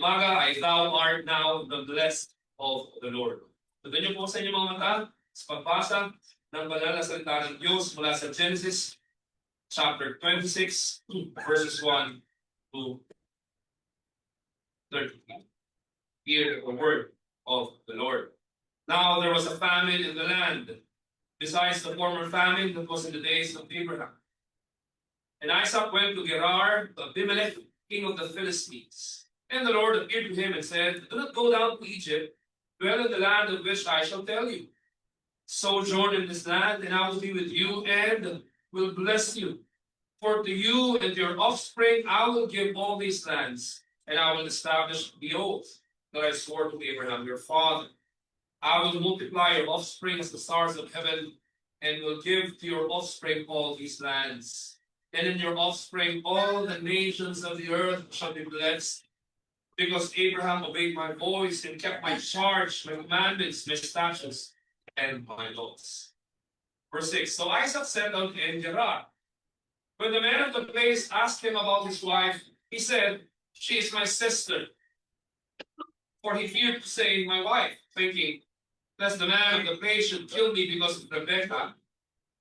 umaga ay thou art now the blessed of the Lord. Tuloy niyo po sa inyong mga mata sa pagbasa ng banal na salita ng Diyos mula sa Genesis chapter 26 verses 1 to 30. Hear the word of the Lord. Now there was a famine in the land, besides the former famine that was in the days of Abraham. And Isaac went to Gerar to Abimelech, king of the Philistines. And the Lord appeared to him and said, do not go down to Egypt, dwell in the land of which I shall tell you. Sojourn in this land, and I will be with you and will bless you. For to you and to your offspring I will give all these lands, and I will establish the oath that I swore to Abraham your father. I will multiply your offspring as the stars of heaven, and will give to your offspring all these lands. And in your offspring all the nations of the earth shall be blessed, because Abraham obeyed my voice and kept my charge, my commandments, my statutes, and my laws. Verse 6. So Isaac settled in Gerar. When the man of the place asked him about his wife, he said, she is my sister. For he feared to say my wife, thinking, lest the man of the place should kill me because of Rebekah,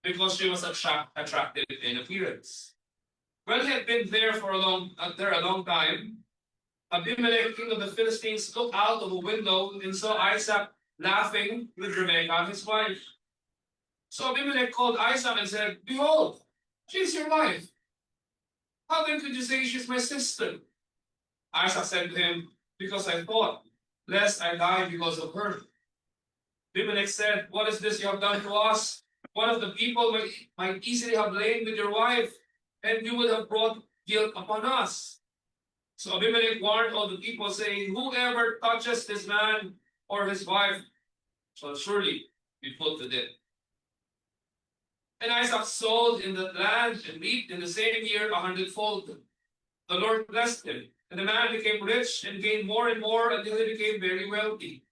because she was attractive in appearance. When he had been there for a long time, Abimelech, king of the Philistines, looked out of a window and saw Isaac laughing with Rebekah, his wife. So Abimelech called Isaac and said, behold, she is your wife. How then could you say she's my sister? Isaac said to him, because I thought, lest I die because of her. Abimelech said, what is this you have done to us? One of the people might easily have lain with your wife, and you would have brought guilt upon us. So Abimelech warned all the people, saying, whoever touches this man or his wife shall surely be put to death. And Isaac sowed in that land and reaped in the same year 100-fold. The Lord blessed him, and the man became rich and gained more and more until he became very wealthy.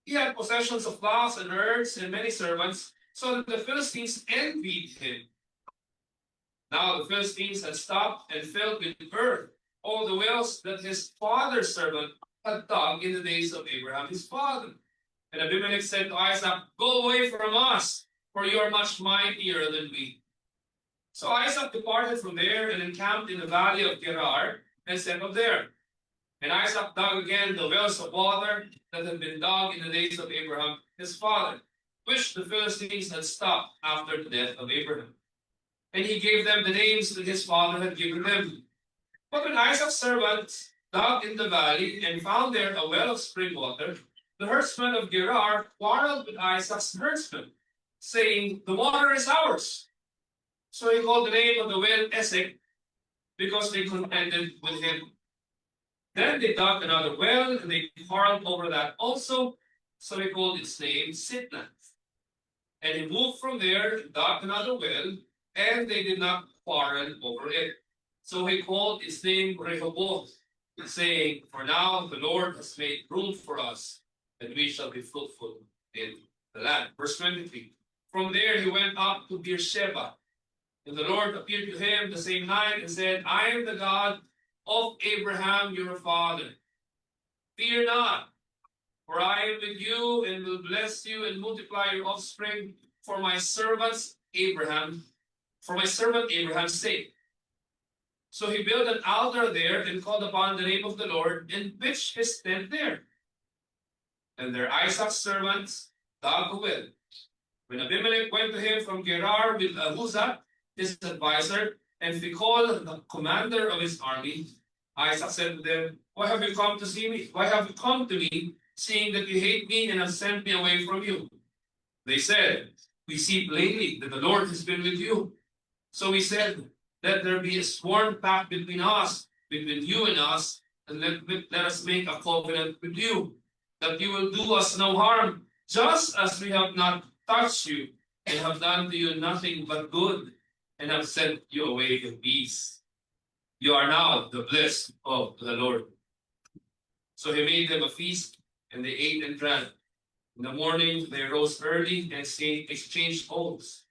He had possessions of flocks and herds and many servants, so that the Philistines envied him. Now the Philistines had stopped and filled with earth all the wells that his father's servant had dug in the days of Abraham his father. And Abimelech said to Isaac, go away from us, for you are much mightier than we. So Isaac departed from there and encamped in the valley of Gerar and settled there. And Isaac dug again the wells of water that had been dug in the days of Abraham his father, which the Philistines had stopped after the death of Abraham. And he gave them the names that his father had given them. But when Isaac's servants dug in the valley and found there a well of spring water, the herdsmen of Gerar quarreled with Isaac's herdsmen, saying, the water is ours. So he called the name of the well Esek, because they contended with him. Then they dug another well, and they quarreled over that also, so they called its name Sitnah. And he moved from there and dug another well, and they did not quarrel over it. So he called its name Rehoboth, saying, for now the Lord has made room for us, and we shall be fruitful in the land. Verse 23. From there he went up to Beersheba, and the Lord appeared to him the same night and said, I am the God of Abraham your father. Fear not, for I am with you and will bless you and multiply your offspring for my servant Abraham's sake. So he built an altar there and called upon the name of the Lord and pitched his tent there. And there Isaac's servants dug a well. When Abimelech went to him from Gerar with Ahuzat, his advisor, and Phicol, the commander of his army, Isaac said to them, why have you come to see me? Why have you come to me, seeing that you hate me and have sent me away from you? They said, we see plainly that the Lord has been with you. So he said, let there be a sworn pact between us, between you and us, and let us make a covenant with you, that you will do us no harm, just as we have not touched you, and have done to you nothing but good, and have sent you away in peace. You are now the blessed of the Lord. So he made them a feast, and they ate and drank. In the morning they rose early and exchanged oaths.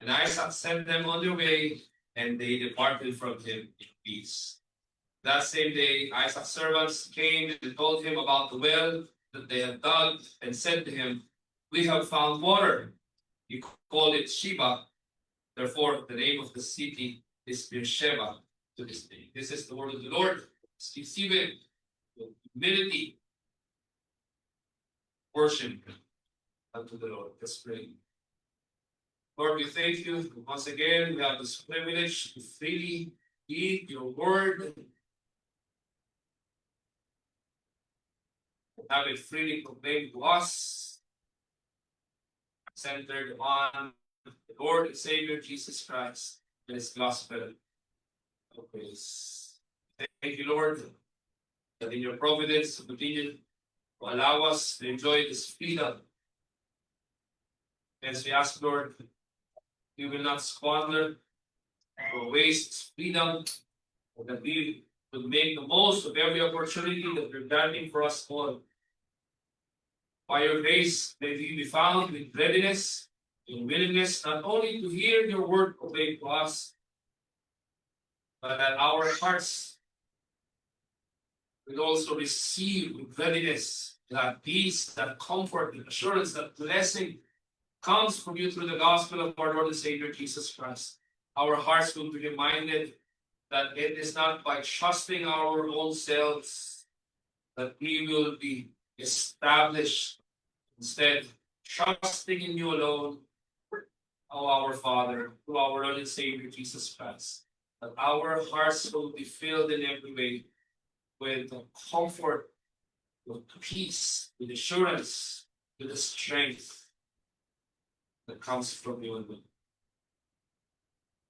And Isaac sent them on their way, and they departed from him in peace. That same day, Isaac's servants came and told him about the well that they had dug and said to him, "We have found water." He called it Sheba. Therefore, the name of the city is Beersheba to this day. This is the word of the Lord. Receive it with humility, worship unto the Lord. Let's pray. Lord, we thank you once again. We have this privilege to freely read your word, to have it freely proclaimed to us, centered on the Lord and Savior Jesus Christ and his gospel of grace. Thank you, Lord, that in your providence continue to allow us to enjoy this freedom. As we ask, Lord, we will not squander or waste freedom, but that we will make the most of every opportunity that you're granting for us all. By your grace, may we be found with readiness and willingness not only to hear your word proclaimed to us, but that our hearts will also receive with readiness that peace, that comfort, that assurance, that blessing comes from you through the gospel of our Lord and Savior Jesus Christ. Our hearts will be reminded that it is not by trusting our own selves that we will be established. Instead, trusting in you alone, O our Father, through our Lord and Savior Jesus Christ, that our hearts will be filled in every way with the comfort, with peace, with assurance, with the strength that comes from you alone.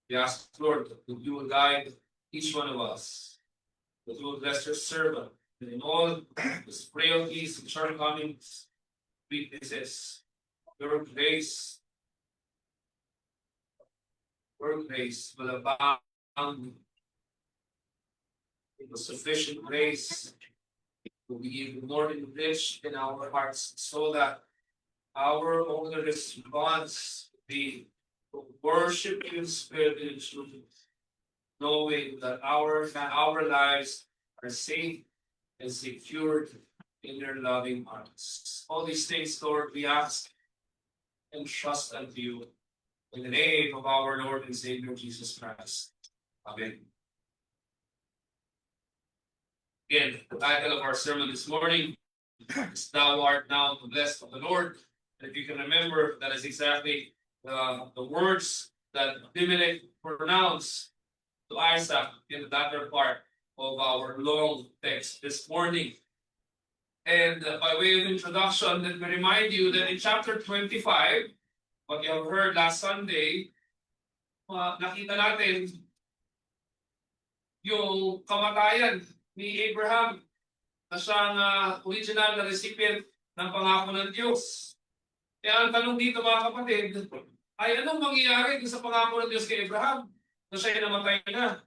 We ask, Lord, that you will guide each one of us, that you will bless your servant, and in all his frailties and shortcomings, weaknesses, your grace will abound. The sufficient grace will be even more enriched in our hearts, so that our only response will be to worship you in spirit and in truth, knowing that our lives are safe and secured in your loving arms. All these things, Lord, we ask and trust unto you in the name of our Lord and Savior Jesus Christ. Amen. Again, the title of our sermon this morning is "Thou art now the blessed of the Lord." And if you can remember, that is exactly the words that Abimelech pronounced to Isaac in the latter part of our long text this morning. And by way of introduction, let me remind you that in chapter 25, what you have heard last Sunday, nakita natin yung kamatayan ni Abraham na siyang original na recipient ng pangako ng Diyos. Kaya ang tanong dito, mga kapatid, ay anong mangyayari sa pangako ng Diyos kay Abraham na siya'y namatay na?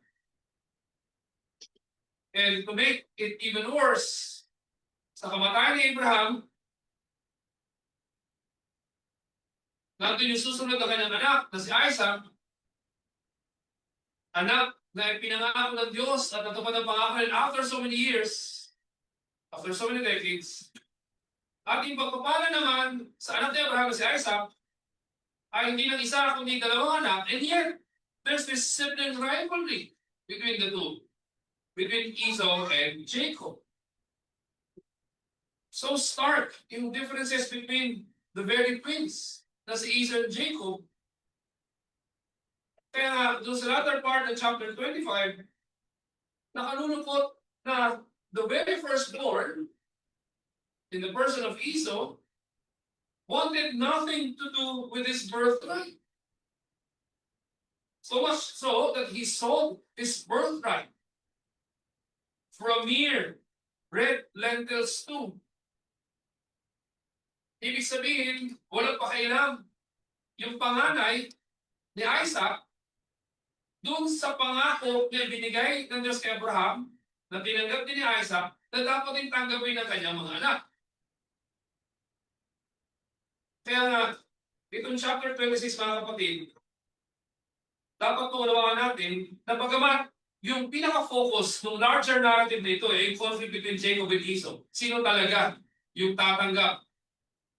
And to make it even worse, sa kamatayan ni Abraham, nandun yung susunod na kanyang anak na si Isaac, anak na pinangako ng Diyos at natupad ang pangako, and after so many years, after so many decades, ating pagpapala naman sa anak ni Abraham na si Isaac ay hindi lang isa kundi dalawang anak, and yet there's this sibling rivalry between the two, between Esau and Jacob. So stark yung differences between the very twins na si Esau and Jacob. Kaya doon sa latter part ng chapter 25, nakalulungkot na the very firstborn in the person of Esau wanted nothing to do with his birthright. So much so that he sold his birthright for a mere red lentil stew. Ibig sabihin, walang pakialam yung panganay ni Isaac doon sa pangako na binigay ng Diyos kay Abraham, na tinanggap din ni Isaac, na dapat din tanggapin ng kanyang mga anak. Kaya nga, itong chapter 26, mga kapatid, dapat maunawaan natin na bagamat yung pinaka-focus ng larger narrative nito yung conflict between Jacob and Esau. Sino talaga yung tatanggap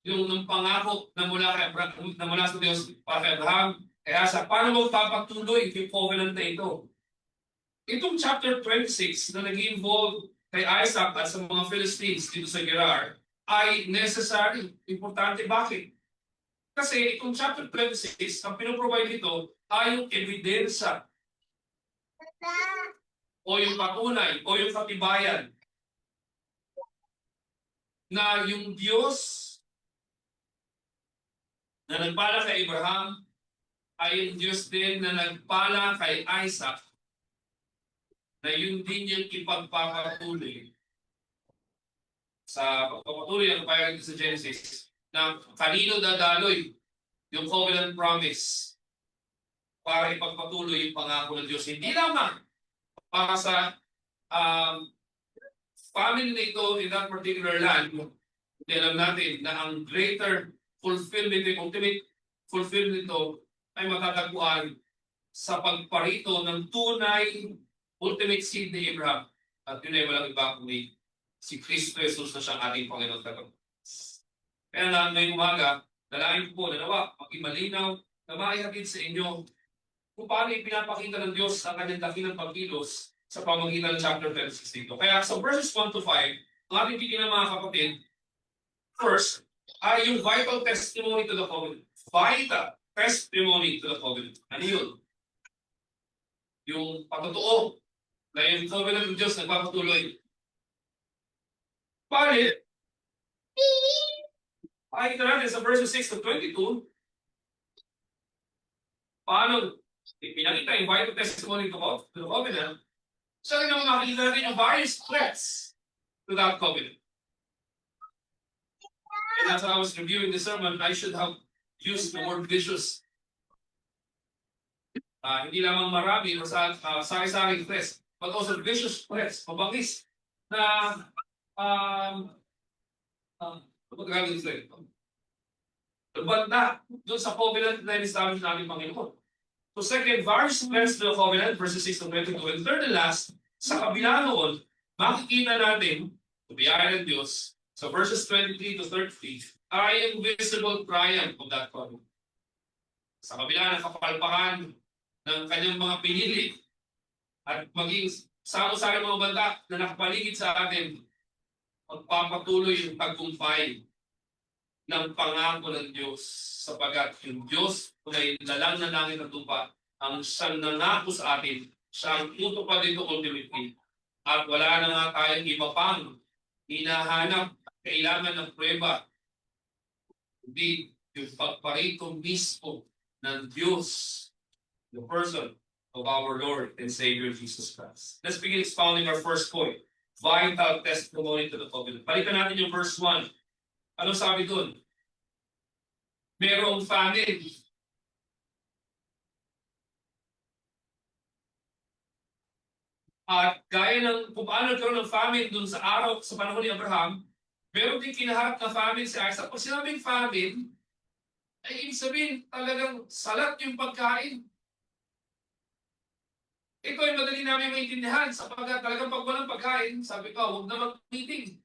yung ng pangako na mula kay na mula sa Diyos para kay Abraham, kaya sa paano mo papatuloy yung covenant na ito? Itong chapter 26 na nag-involve kay Isaac at sa mga Philistines dito sa Gerar ay necessary, importante. Bakit? Kasi itong chapter 26, ang pinoprovide nito ay yung ebidensya o yung patunay o yung katibayan na yung Diyos na nagpala kay Abraham ay yung Diyos din na nagpala kay Isaac na yun din yung ipagpapatuloy sa pagpapatuloy ng kapayagan sa Genesis na kanino dadaloy yung covenant promise para ipagpatuloy yung pangako ng Diyos. Hindi lamang para sa family na ito in that particular land. Hindi alam natin na ang greater fulfillment, yung ultimate fulfillment nito ay matatagpuan sa pagparito ng tunay ultimate seed ni Abraham. At yun ay walang iba kundi si Kristo Jesus na siyang ating Panginoon tagapagligtas. Kaya na ngayong umaga, dalangin ko po na nawa, maging malinaw na maihatid sa inyo kung paano ipinapakita ng Diyos ang kanyang dakilang pagkilos sa pamamagitan ng chapter 26 dito. Kaya sa verses 1 to 5, ang ating titignan mga kapatid, first, ay yung vital testimony to the covenant. Vital testimony to the covenant. Ano yun? Yung patotoo na yung covenant ng Diyos nagpapatuloy. Bakit? Pakita natin sa verses 6 to 22, paano pinakita yung vital testimony to the covenant, so yung makikita natin yung various threats to that covenant. And as I was reviewing the sermon, I should have used the word vicious. Hindi lamang marami o sari-saring threats, but also vicious threats, mabangis na magagaling threat. Banda doon sa covenant na in-establish natin Panginoon. So second, various threats to the covenant, verses 6 to 22. And third and last, sa kabila noon, makikita natin, to be ng Diyos, so verses 23 to 33, ay invisible triumph of that covenant. Sa kabila ng kapalpakan ng kanyang mga pinili at maging samo-sari mga banda na nakapaligid sa atin, magpapatuloy yung tagumpay ng pangako ng Diyos sapagat yung Diyos ay lalang na langit at lupa ang siyang nangako sa atin, siya ang tutupad dito ultimately. At wala na nga tayong iba pang hinahanap, kailangan ng prueba. Hindi yung pagparito mismo ng Diyos, the person of our Lord and Savior Jesus Christ. Let's begin expounding our first point, vital testimony to the covenant. Balikan natin yung verse 1. Ano sabi doon? Merong famine. At gaya ng kung paano nagkaroon ng famine doon sa araw, sa panahon ni Abraham, meron din kinaharap na famine si Isaac. Pag sinabing famine, ay ibig sabihin talagang salat yung pagkain. Ito ay madali namin maintindihan sapagkat talagang pag walang pagkain, sabi ko, huwag na mag-meeting.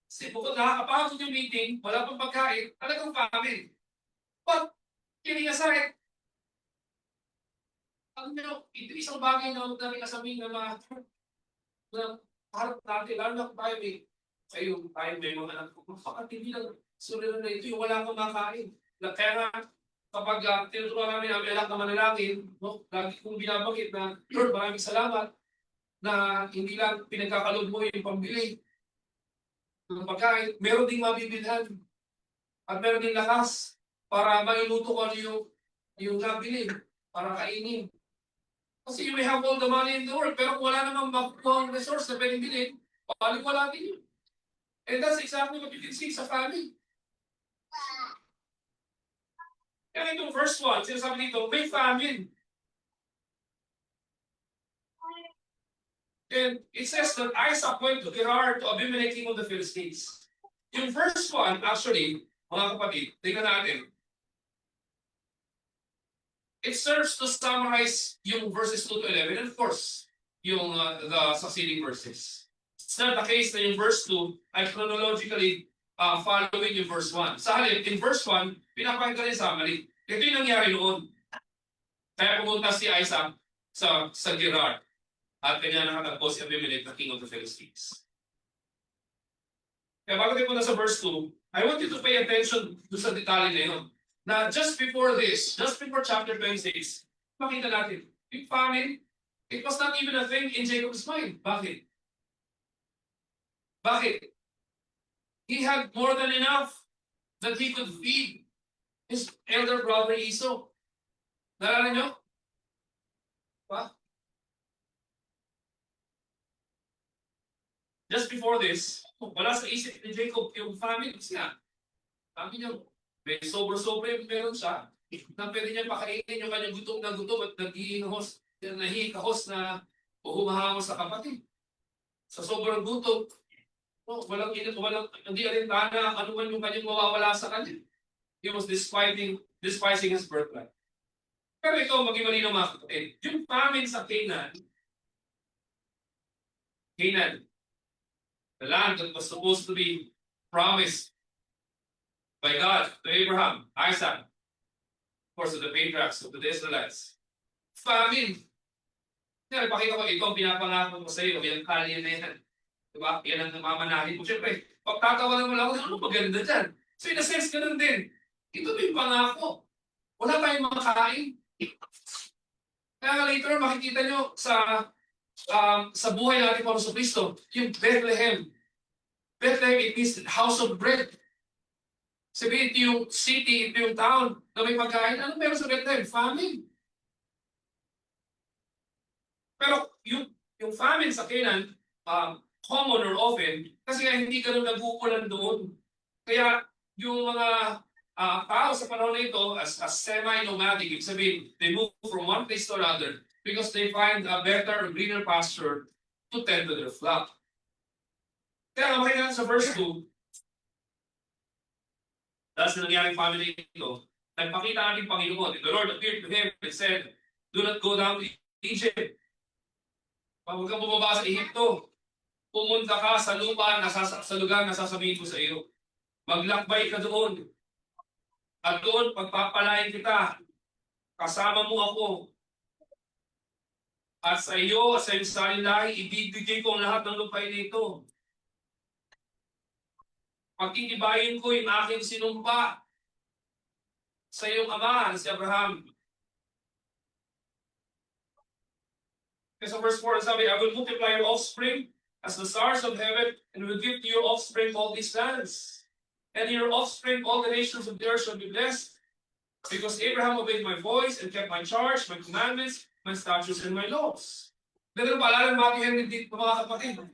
Kasi bukod nakakapagod yung meeting, wala pang pagkain, talagang famine. But, kidding aside, ito isang bagay na huwag namin kasabihin na harap natin, lalo na kung tayo may mga anak ko, bakit hindi lang suliran na ito, yung wala kang makain. Kaya nga, kapag tinuturuan namin ang anak na manalangin, lagi kong binabangit na, Lord, maraming salamat na hindi lang pinagkakalog mo yung pambili ng pagkain, meron ding mabibilhan at meron ding lakas para mailuto ko yung nabili para kainin. Kasi you may have all the money in the world, pero kung wala namang makukuha ang resource na pwedeng bilhin, balik wala din yun. And that's exactly what you can see sa family. Kaya itong first one, sinasabi dito, may famine. And it says that Isaac went to Gerar to Abimelech, king of the Philistines. Yung first one, actually, mga kapatid, tingnan natin. it serves to summarize yung verses 2 to 11 and of course, yung the succeeding verses. It's not the case na yung verse 2 ay chronologically following yung verse 1. Sa halip, in verse 1, pinapakita rin summary. Ito yung nangyari noon. Kaya pumunta si Isaac sa Gerar at kanya nakatagpo si Abimelech na king of the Philistines. Kaya bago tayo punta sa verse 2, I want you to pay attention doon sa detalye na yun. Na just before this, just before chapter 26, makita natin, yung famine, it was not even a thing in Jacob's mind. Bakit? Bakit? He had more than enough that he could feed his elder brother Esau. Nalala nyo? Ba? Just before this, wala sa isip ni Jacob yung famine. Kasi nga, sabi niya, may sobra-sobra yung meron siya, na pwede niya pakainin yung kanyang gutom na gutom at nahihikahos na humahangos sa kapatid. Sa sobrang gutom, hindi alintana ano man yung kanyang mawawala sa kanya. He was despising his birthright. Pero ito, maging malinaw mga kapatid, yung famine sa Canaan, the land that was supposed to be promised by God to Abraham, Isaac, of course, to the patriarchs, to the Israelites. Famine. Kaya ipakita ko, ito ang pinapangako ko sa iyo, yung kalye na yan. Diba? Yan ang namamanahin mo. Siyempre, pagtatawanan mo lang ako, ano maganda dyan? So in a sense, ganun din. Ito yung pangako. Wala tayong makain. Kaya later, makikita nyo sa buhay natin para sa Kristo, yung Bethlehem. Bethlehem, it means house of bread. Sabihin, ito yung city, ito yung town na may pagkain. Ano meron sa Bethlehem? Famine. Pero yung famine sa Canaan, common or often, kasi nga hindi ganun nag-uulan doon. Kaya yung mga tao sa panahon na ito, as semi-nomadic, ibig sabihin, they move from one place to another because they find a better, greener pasture to tend to their flock. Kaya makikita sa verse 2, dahil sa nangyaring family ito, nagpakita ang ating Panginoon. The Lord appeared to him and said, do not go down to Egypt. Huwag kang bumaba sa Ehipto. Pumunta ka sa lupa, sa lugar na sasabihin ko sa iyo. Maglakbay ka doon. At doon, pagpapalain kita. Kasama mo ako. At sa iyo, sa iyong sarili, ibibigay ko ang lahat ng lupain nito. Pagtitibayin ko yung aking sinumpa sa iyong ama, si Abraham. Kasi sa verse 4, sabi, I will multiply your offspring as the stars of heaven, and will give to your offspring all these lands. And in your offspring, all the nations of the earth shall be blessed, because Abraham obeyed my voice and kept my charge, my commandments, my statutes, and my laws. Pero paalala natin yan dito mga kapatid.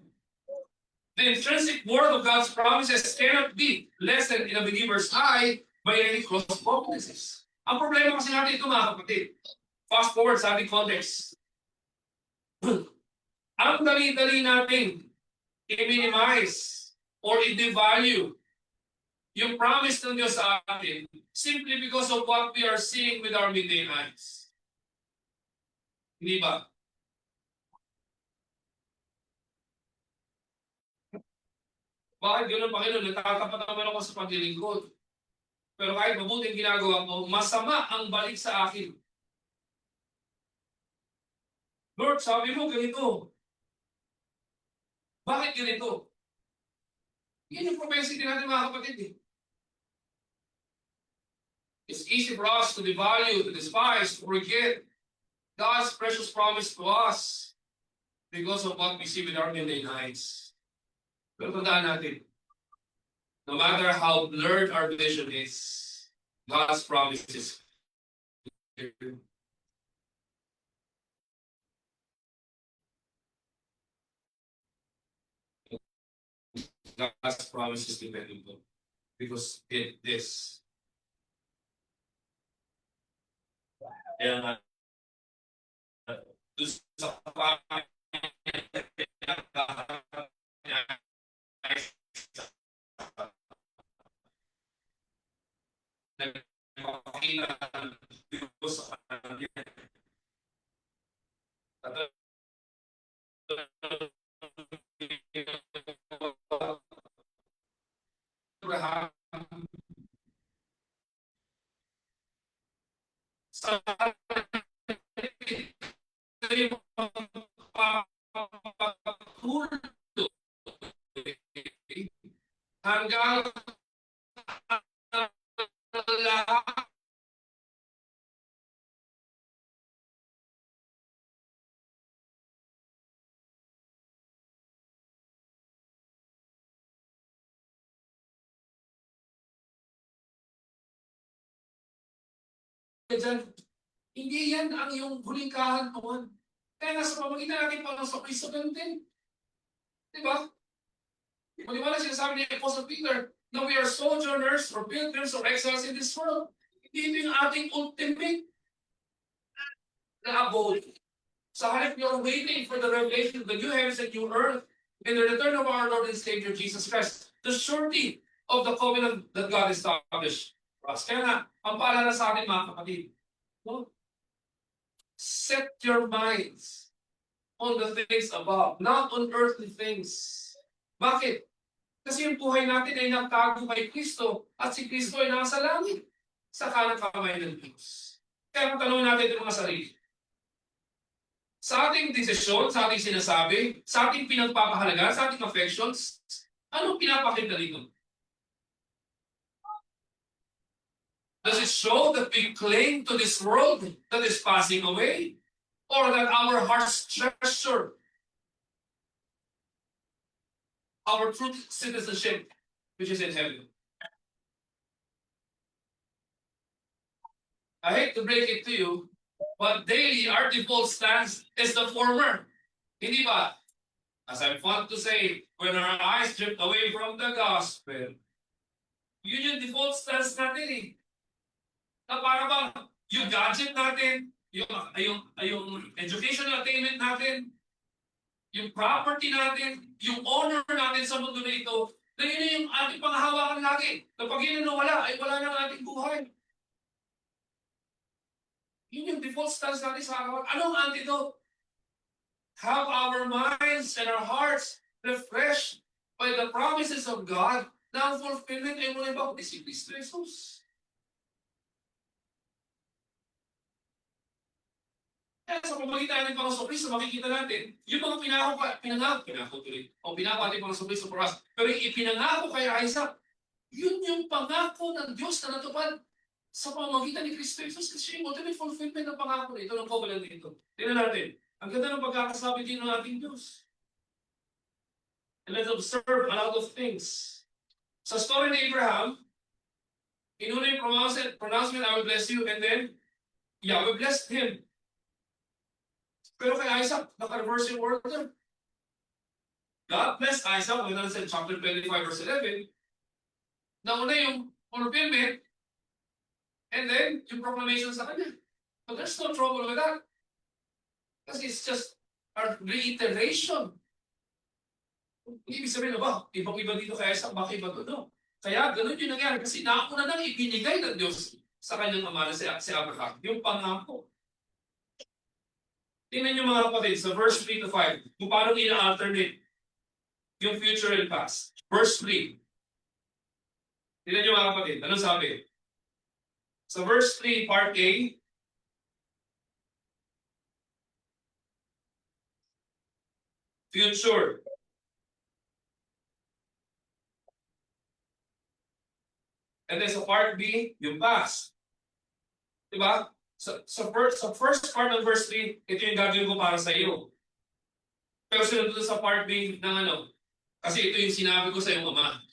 The intrinsic word of God's promises cannot be less than in a believer's eye by any cross promises. Ang problema kasi natin ito mga kapatid. Fast forward sa ating context. Ang dali-dali natin i-minimize or i-devalue yung promise ng Diyos sa atin simply because of what we are seeing with our mundane eyes. Hindi ba? Bakit gano'n, Panginoon? Natatapat naman ako sa paglilingkod. Pero kahit mabuting ginagawa ko, masama ang balik sa akin. Lord, sabi mo ganito. Bakit ganito? Yan yung propensity natin mga kapatid eh. It's easy for us to devalue, to despise, to forget God's precious promise to us because of what we see with our mundane eyes. Pero tandaan natin, no matter how blurred our vision is, God's promise is clear. God's promise is dependable because it is. Kaya nga, doon sa nagpakita ng Diyos sa kanya hanggang lahat dyan, hindi yan ang iyong huling kahantungan. Kaya nga sa pamagitan natin parang sa Kristo ganun din. Di ba? Di ba na sinasabi ni Apostle Peter na we are sojourners or pilgrims or exiles in this world. Hindi ito yung ating ultimate na abode. Sa halip you're waiting for the revelation of the new heavens and new earth and the return of our Lord and Savior Jesus Christ. The surety of the covenant that God established for us. Kaya nga, ang paalala sa atin mga kapatid, no? Set your minds on the things above, not on earthly things. Bakit? Kasi yung buhay natin ay nagtago kay Kristo at si Kristo ay nasa langit sa kanang kamay ng Diyos. Kaya tanongin natin ito mga sarili. Sa ating desisyon, sa ating sinasabi, sa ating pinagpapahalaga, sa ating affections, anong pinapakita dito? Does it show that we cling to this world that is passing away? Or that our hearts treasure our true citizenship, which is in heaven? I hate to break it to you, but daily our default stance is the former. Hindi ba? As I'm fond to say, when our eyes drift away from the gospel, yun yung default stance natin eh. Na para bang yung gadget natin, yung educational attainment natin, yung property natin, yung honor natin sa mundo na ito, na yun yung ating panghahawakan lagi. Kapag yun nawala, ay wala ng ating buhay. Yun yung default stance natin sa araw. Anong antidote? Have our minds and our hearts refreshed by the promises of God na ang fulfillment ay mula ba si Kristo Jesus. Kaya sa pamagitan ng Panginoon Kristo, makikita natin, yung mga pinangako tuloy, o pinangako ating Panginoon Kristo for us, pero yung ipinangako kay Isaac, yun yung pangako ng Diyos na natupad sa pamagitan ni Kristo Jesus kasi yung ultimate fulfillment ng pangako nito, ng covenant nito. Tingnan natin, ang ganda ng pagkakasabi din ng ating Diyos. And let's observe a lot of things. Sa story ni Abraham, inuna yung pronouncement, I will bless you, and then Yahweh blessed him. Pero kay Isaac, naka-reverse yung order. God blessed Isaac, when I said chapter 25 verse 11, nauna yung fulfillment, and then yung proclamation sa kanya. But there's no trouble with that. Kasi it's just a reiteration. Ibig sabihin na ba, ibang-iba dito kay Isaac, bakit iba doon? Kaya ganun yung nangyari kasi nauna nang ibinigay ng Diyos sa kanyang ama na si Abraham, yung pangako. Tingnan nyo mga kapatid, sa verse 3 to 5, kung paano ina-alternate yung future and past. Verse 3. Tingnan nyo mga kapatid, ano sabi? Sa verse 3, part A, future. And then sa part B, yung past. Diba? Sa first part ng verse 3, ito yung gagawin ko para sa iyo. Pero sunod doon sa part B ng ano, kasi ito yung sinabi ko sa iyong ama.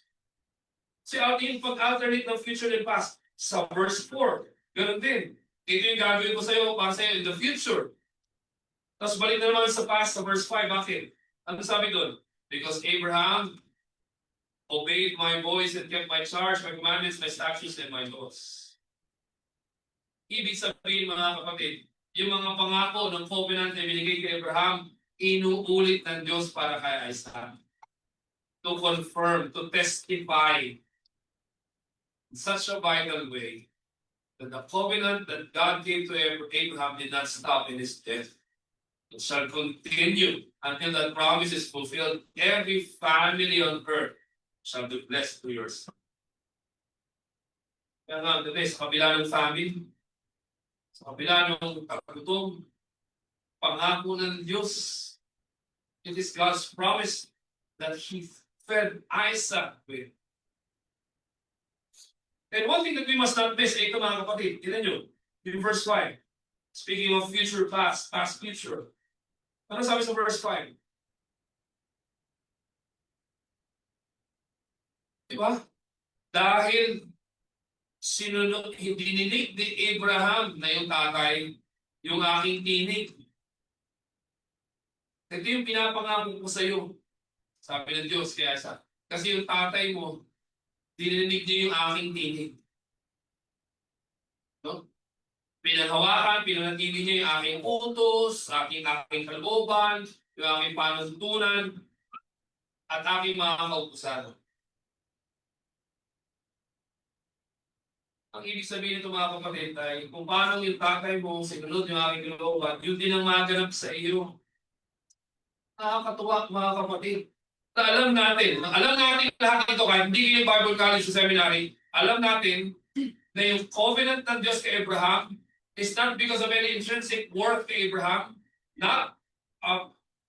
So yung pag-alternate ng future and past. Sa verse 4, ganun din. Ito yung gagawin ko sa iyo para sa iyo in the future. Tapos balik na naman sa past, sa verse 5, bakit? Ano sabi doon? Because Abraham obeyed my voice and kept my charge, my commandments, my statutes, and my laws. Ibig sabihin mga kapatid, yung mga pangako ng covenant na binigay kay Abraham, inuulit ng Diyos para kay Isaac. To confirm, to testify in such a vital way that the covenant that God gave to Abraham did not stop in his death. It shall continue until that promise is fulfilled. Every family on earth shall be blessed through your son. Kaya nga, sa kabila ng famine, sa kabila ng kagutom, pangako ng Diyos, it is God's promise that He fed Isaac with And one thing that we must not miss, ito mga kapatid, tignan nyo, in verse 5, speaking of future, past, future. Ano sabi sa verse 5? Diba? Dahil dininig ni Abraham na yung tatay, yung aking tinig. Ito yung pinapangako ko sa iyo. Sabi ng Diyos, kasi yung tatay mo, dininig niyo yung aking tinig. No? Pinanghawakan, pinanatili niya yung aking utos, aking kalooban, yung aking panuntunan, at aking mga kautusan. Ang ibig sabihin nito mga kapatid ay kung paano yung tatay mo sinunod yung aking kalooban, yun din ang maganap sa iyo. Nakakatuwa mga kapatid. Alam natin lahat ito kahit hindi kayo Bible College o Seminary, alam natin na yung covenant ng Diyos kay Abraham is not because of any intrinsic worth kay Abraham, not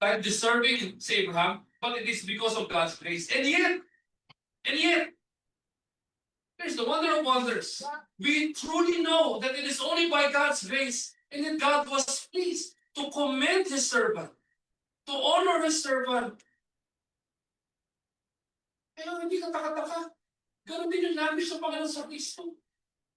like deserving si Abraham, but it is because of God's grace. And yet, there's the wonder of wonders. We truly know that it is only by God's grace and that God was pleased to commend His servant, to honor His servant. Kaya hindi ka taka-taka. Ganon din yung namin sa Panginoon sa Kristo.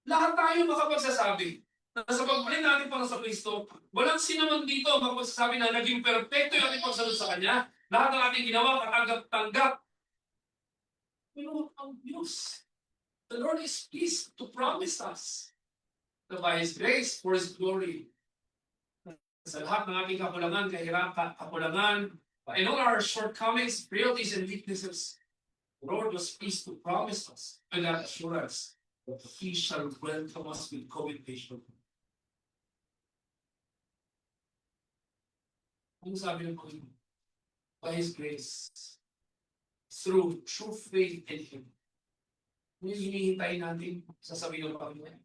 Lahat tayo makapagsasabi na sa pagbalik natin para sa Kristo, walang sinaman dito makapagsasabi na naging perfecto yung ating pagsunod sa Kanya. Lahat ng ating ginawa, katanggap-tanggap. Pero ang Diyos, the Lord is pleased to promise us that by His grace, for His glory, sa lahat ng ating kakulangan, kakulangan, in all our shortcomings, frailties, and weaknesses, the Lord was pleased to promise us and that assurance that He shall welcome us with commendation. Ano sabi ng Panginoon? By His grace, through true faith in Him. Ano yung hinihintay natin sa sabi ng Panginoon?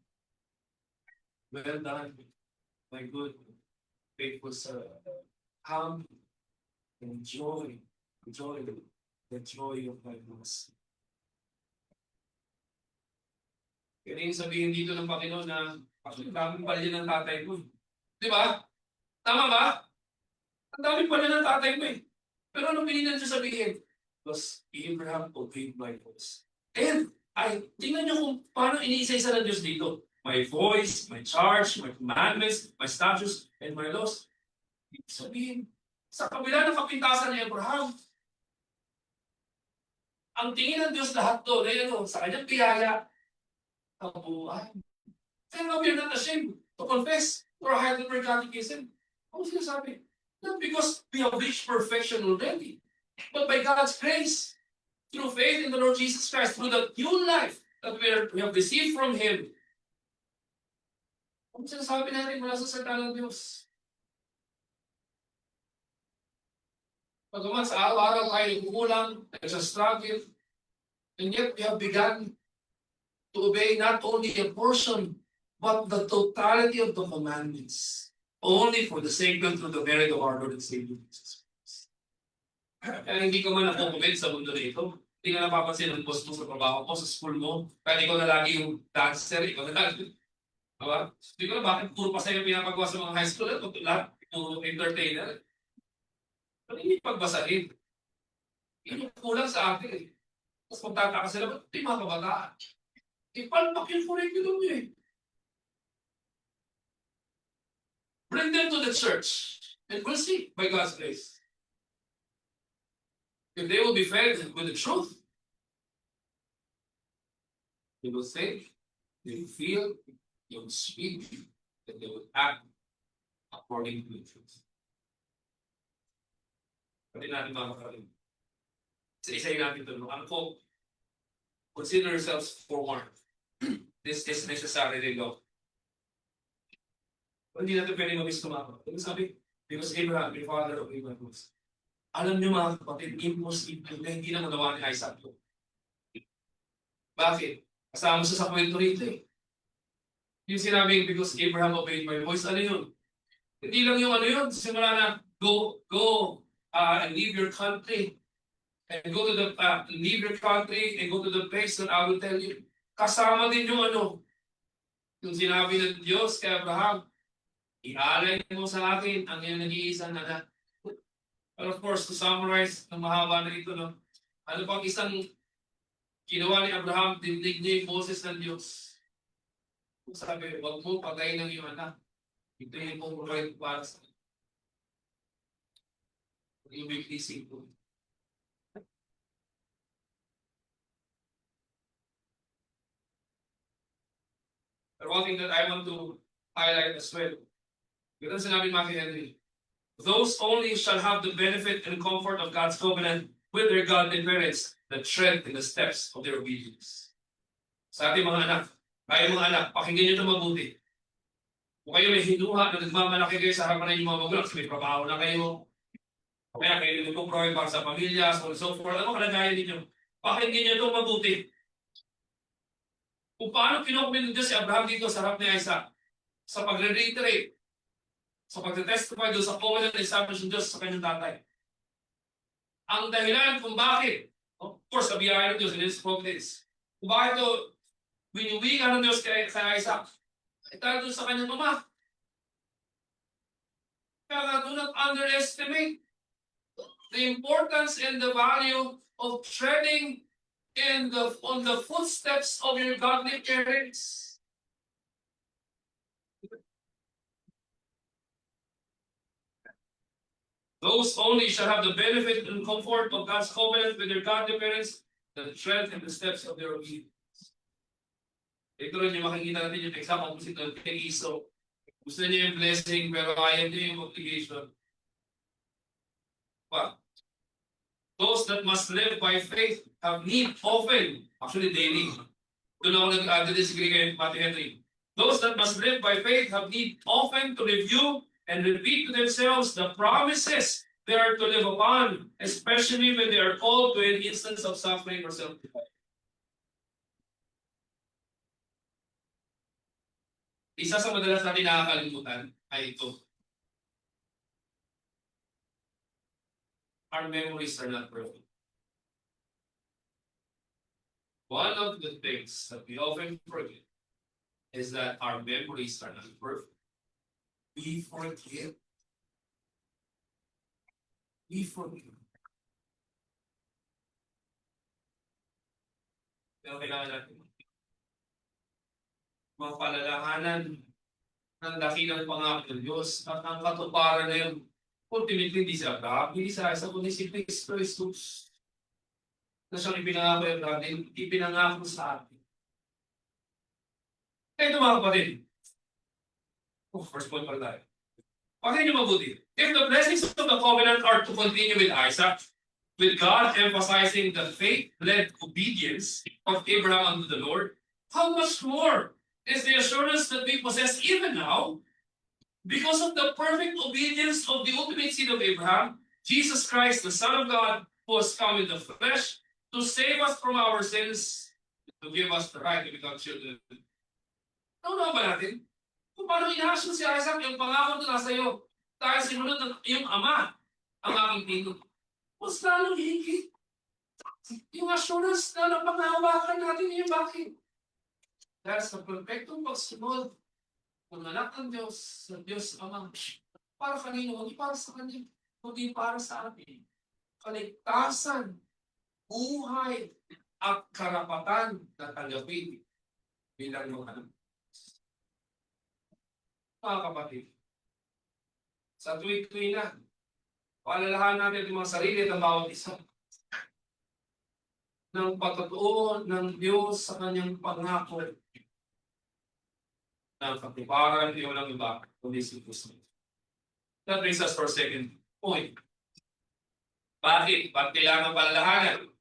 Well done, my good, faithful servant. Come, enjoy the joy of my mercy. Kaya yung sabihin dito ng Panginoon na ang daming palya ng tatay ko. Di ba? Tama ba? Ang daming palya ng tatay mo eh. Pero anong pininan siya sabihin? Because Abraham obeyed my voice. And tingnan niyo kung paano iniisa-isa ng Diyos dito. My voice, my charge, my commandments, my statutes, and my laws. Ibig sabihin, sa kabila ng kapintasan ni Abraham, ang tingin ng Diyos lahat doon ay sa kanyang biyaya, kabuuan. Kaya nga we are not ashamed to confess or hide our catechism. Ano sinasabi? Not because we have reached perfection already, but by God's grace, through faith in the Lord Jesus Christ, through the new life that we have received from Him. Ano sinasabi natin mula sa salita ng Diyos? Pagkaman sa araw-araw tayo kukulang, nagsastruggle, and yet we have begun to obey not only a portion, but the totality of the commandments, only for the sake and through the merit of our Lord and Savior Jesus Christ. Kaya hindi ka man nakukomment sa mundo na ito. Hindi ka napapansin ang post mo sa trabaho mo, sa school mo, kaya ikaw na lagi yung dancer, ikaw na lagi. Diba? Hindi ko na bakit puro pa sa'yo pinapagawa sa mga high school at lahat puro entertainer. Pero hindi pagbasahin. Yun yung kulang sa atin eh. Tapos magtataka sila, ba't di mga kabataan? Ipalpak yung curriculum nyo eh. Bring them to the church and we'll see by God's grace. If they will be fed with the truth, they will think, they will feel, they will speak, and they will act according to the truth. Pwede natin mga kapatid. Isa-isayin natin ito. Consider yourselves forewarned. This is necessary law. Hindi natin pwede mabis tumakot. Ano sabi? Because Abraham, the father of Abraham was. Alam niyo mga kapatid, imposible na hindi na magawa ni Isaac. Bakit? Kasama siya sa kwento rito eh. Yung sinabing, because Abraham obeyed my voice, ano yun? Hindi lang yung ano yun, simula na, go, and leave your country, and go to the, leave your country, and go to the place that I will tell you. kasama din yung yung sinabi ng Diyos kay Abraham, ialay mo sa akin ang iyong nag-iisang anak. But of course, to summarize ng mahaba na ito, ano pang isang ginawa ni Abraham, dindig niya yung boses ng Diyos. Sabi, huwag mo patayin ng iyong anak. Ito yung provide para sa yung biblising ko. But one thing that I want to highlight as well, because sinabi ni Matthew Henry, those only shall have the benefit and comfort of God's covenant with their godly parents that tread in the steps of their obedience. Sa ating mga anak, mga anak, pakinggan niyo ito mabuti. Kung kayo may hinuha na nagmamalaki kayo sa harapan ng inyong mga magulang, may trabaho na kayo, kaya kayo nagpo-provide para sa pamilya, so on and so forth, ano kalagayan ninyo? Pakinggan niyo ito mabuti. Kung paano kinokomment ng Diyos si Abraham dito sa harap ni Isaac, sa pagre-reiterate, sa pagte-testify doon sa covenant na establish ng Diyos sa kanyang tatay. Ang dahilan kung bakit, of course, sabihan ng Diyos in His providence, kung bakit ito, winuwigan ng Diyos kay Isaac, dahil doon sa kanyang mama. Kaya do not underestimate the importance and the value of treading on the footsteps of your godly parents. Those only shall have the benefit and comfort of God's covenant with their godly parents that tread in the steps of their obedience. Ito rin yung makikita natin yung example opposite ng kay Esau. Gusto niya yung blessing pero ayaw niya yung obligation. Well, those that must live by faith have need often, actually daily. Doon ako nag-disagree kay Matthew Henry. Those that must live by faith have need often to review and repeat to themselves the promises they are to live upon, especially when they are called to an instance of suffering or self-defense. Isa sa madalas natin nakakalimutan ay ito. Our memories are not perfect. One of the things that we often forget is that our memories are not perfect. We forget. We forget. Pero kailangan natin mga palalahanan ng dakilang pangako ng Diyos at ang katuparan na yun. Ultimately, hindi si Abraham, hindi si Isaac, kundi si Kristo Jesus. Na siyang ipinangako yung Abraham, ipinangako sa atin. Kaya ito mga kapatid. First point pala tayo. Pakinggan niyo mabuti. If the blessings of the covenant are to continue with Isaac, with God emphasizing the faith-led obedience of Abraham unto the Lord, how much more is the assurance that we possess even now, because of the perfect obedience of the ultimate seed of Abraham, Jesus Christ, the Son of God, who has come in the flesh to save us from our sins, to give us the right to become children. Ano ba natin? Kung paano inaasyon si Isaac, yung pangako na nasa iyo, dahil sinunod ng iyong ama, ang aking tito. Mas lalong higit. Yung assurance na napanghawakan natin yung bakit. Dahil sa perfectong pagsunod ng anak ng Diyos, sa Diyos Ama, para kanino, hindi para sa Kanya, kundi para sa atin. Kaligtasan, buhay, at karapatan na tanggapin bilang mga anak. Mga kapatid, sa tuwing-tuwing na, paalalahan natin ang mga sarili at ang bawat isa ng pagkatuon ng Diyos sa kanyang pangako ng katibaran ng walang iba, kundi si Kristo. That brings us to our second point. Bakit? Bakit kailangan palalahanan?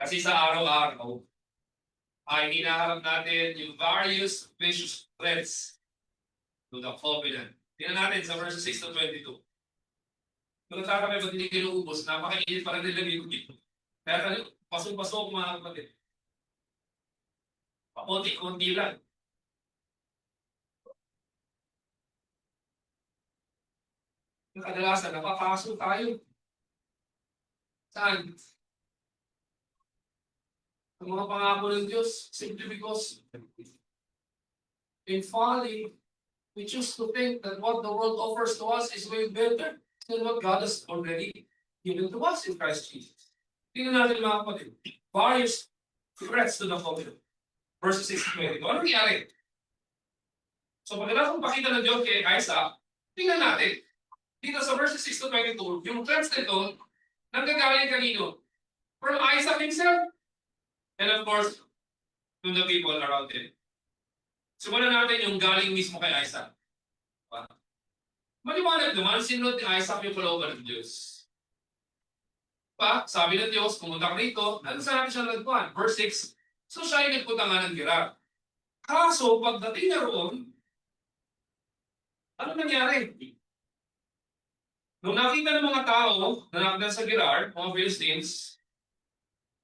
Kasi sa araw-araw, ay hinaharap natin yung various vicious threats to the covenant. Tingnan natin sa verses 6 to 22. Kung nagtataka ba't hindi kayo ubos, napakainit para nilagay ko dito. Kaya pasok-pasok mga kapatid. Pakunti-kunti lang. Kadalasan, napapasok tayo. Saan? ang mga pangako ng Diyos simply because in folly, we choose to think that what the world offers to us is way better than what God has already given to us in Christ Jesus. Tingnan natin mga kapatid. Various threats to the covenant. Verses 6 to 22. Ano nangyari? So pagkatapos pakita ng Diyos kay Isaac, tingnan natin. Dito sa verses 6 to 22, yung threats nito, nanggagaling kanino? From Isaac himself. And of course, to the people around him. Simulan natin yung galing mismo kay Isaac. Maliwanag naman, sinunod ni Isaac yung kalooban ng Diyos. Sabi ng Diyos, pumunta ka rito, ano sa natin siya nagpuan? Verse 6, so siya ay nagpunta nga ng Gerar. Kaso, pagdating na roon, ano nangyari? Nung nakita ng mga tao na nakita sa Gerar, mga Philistines,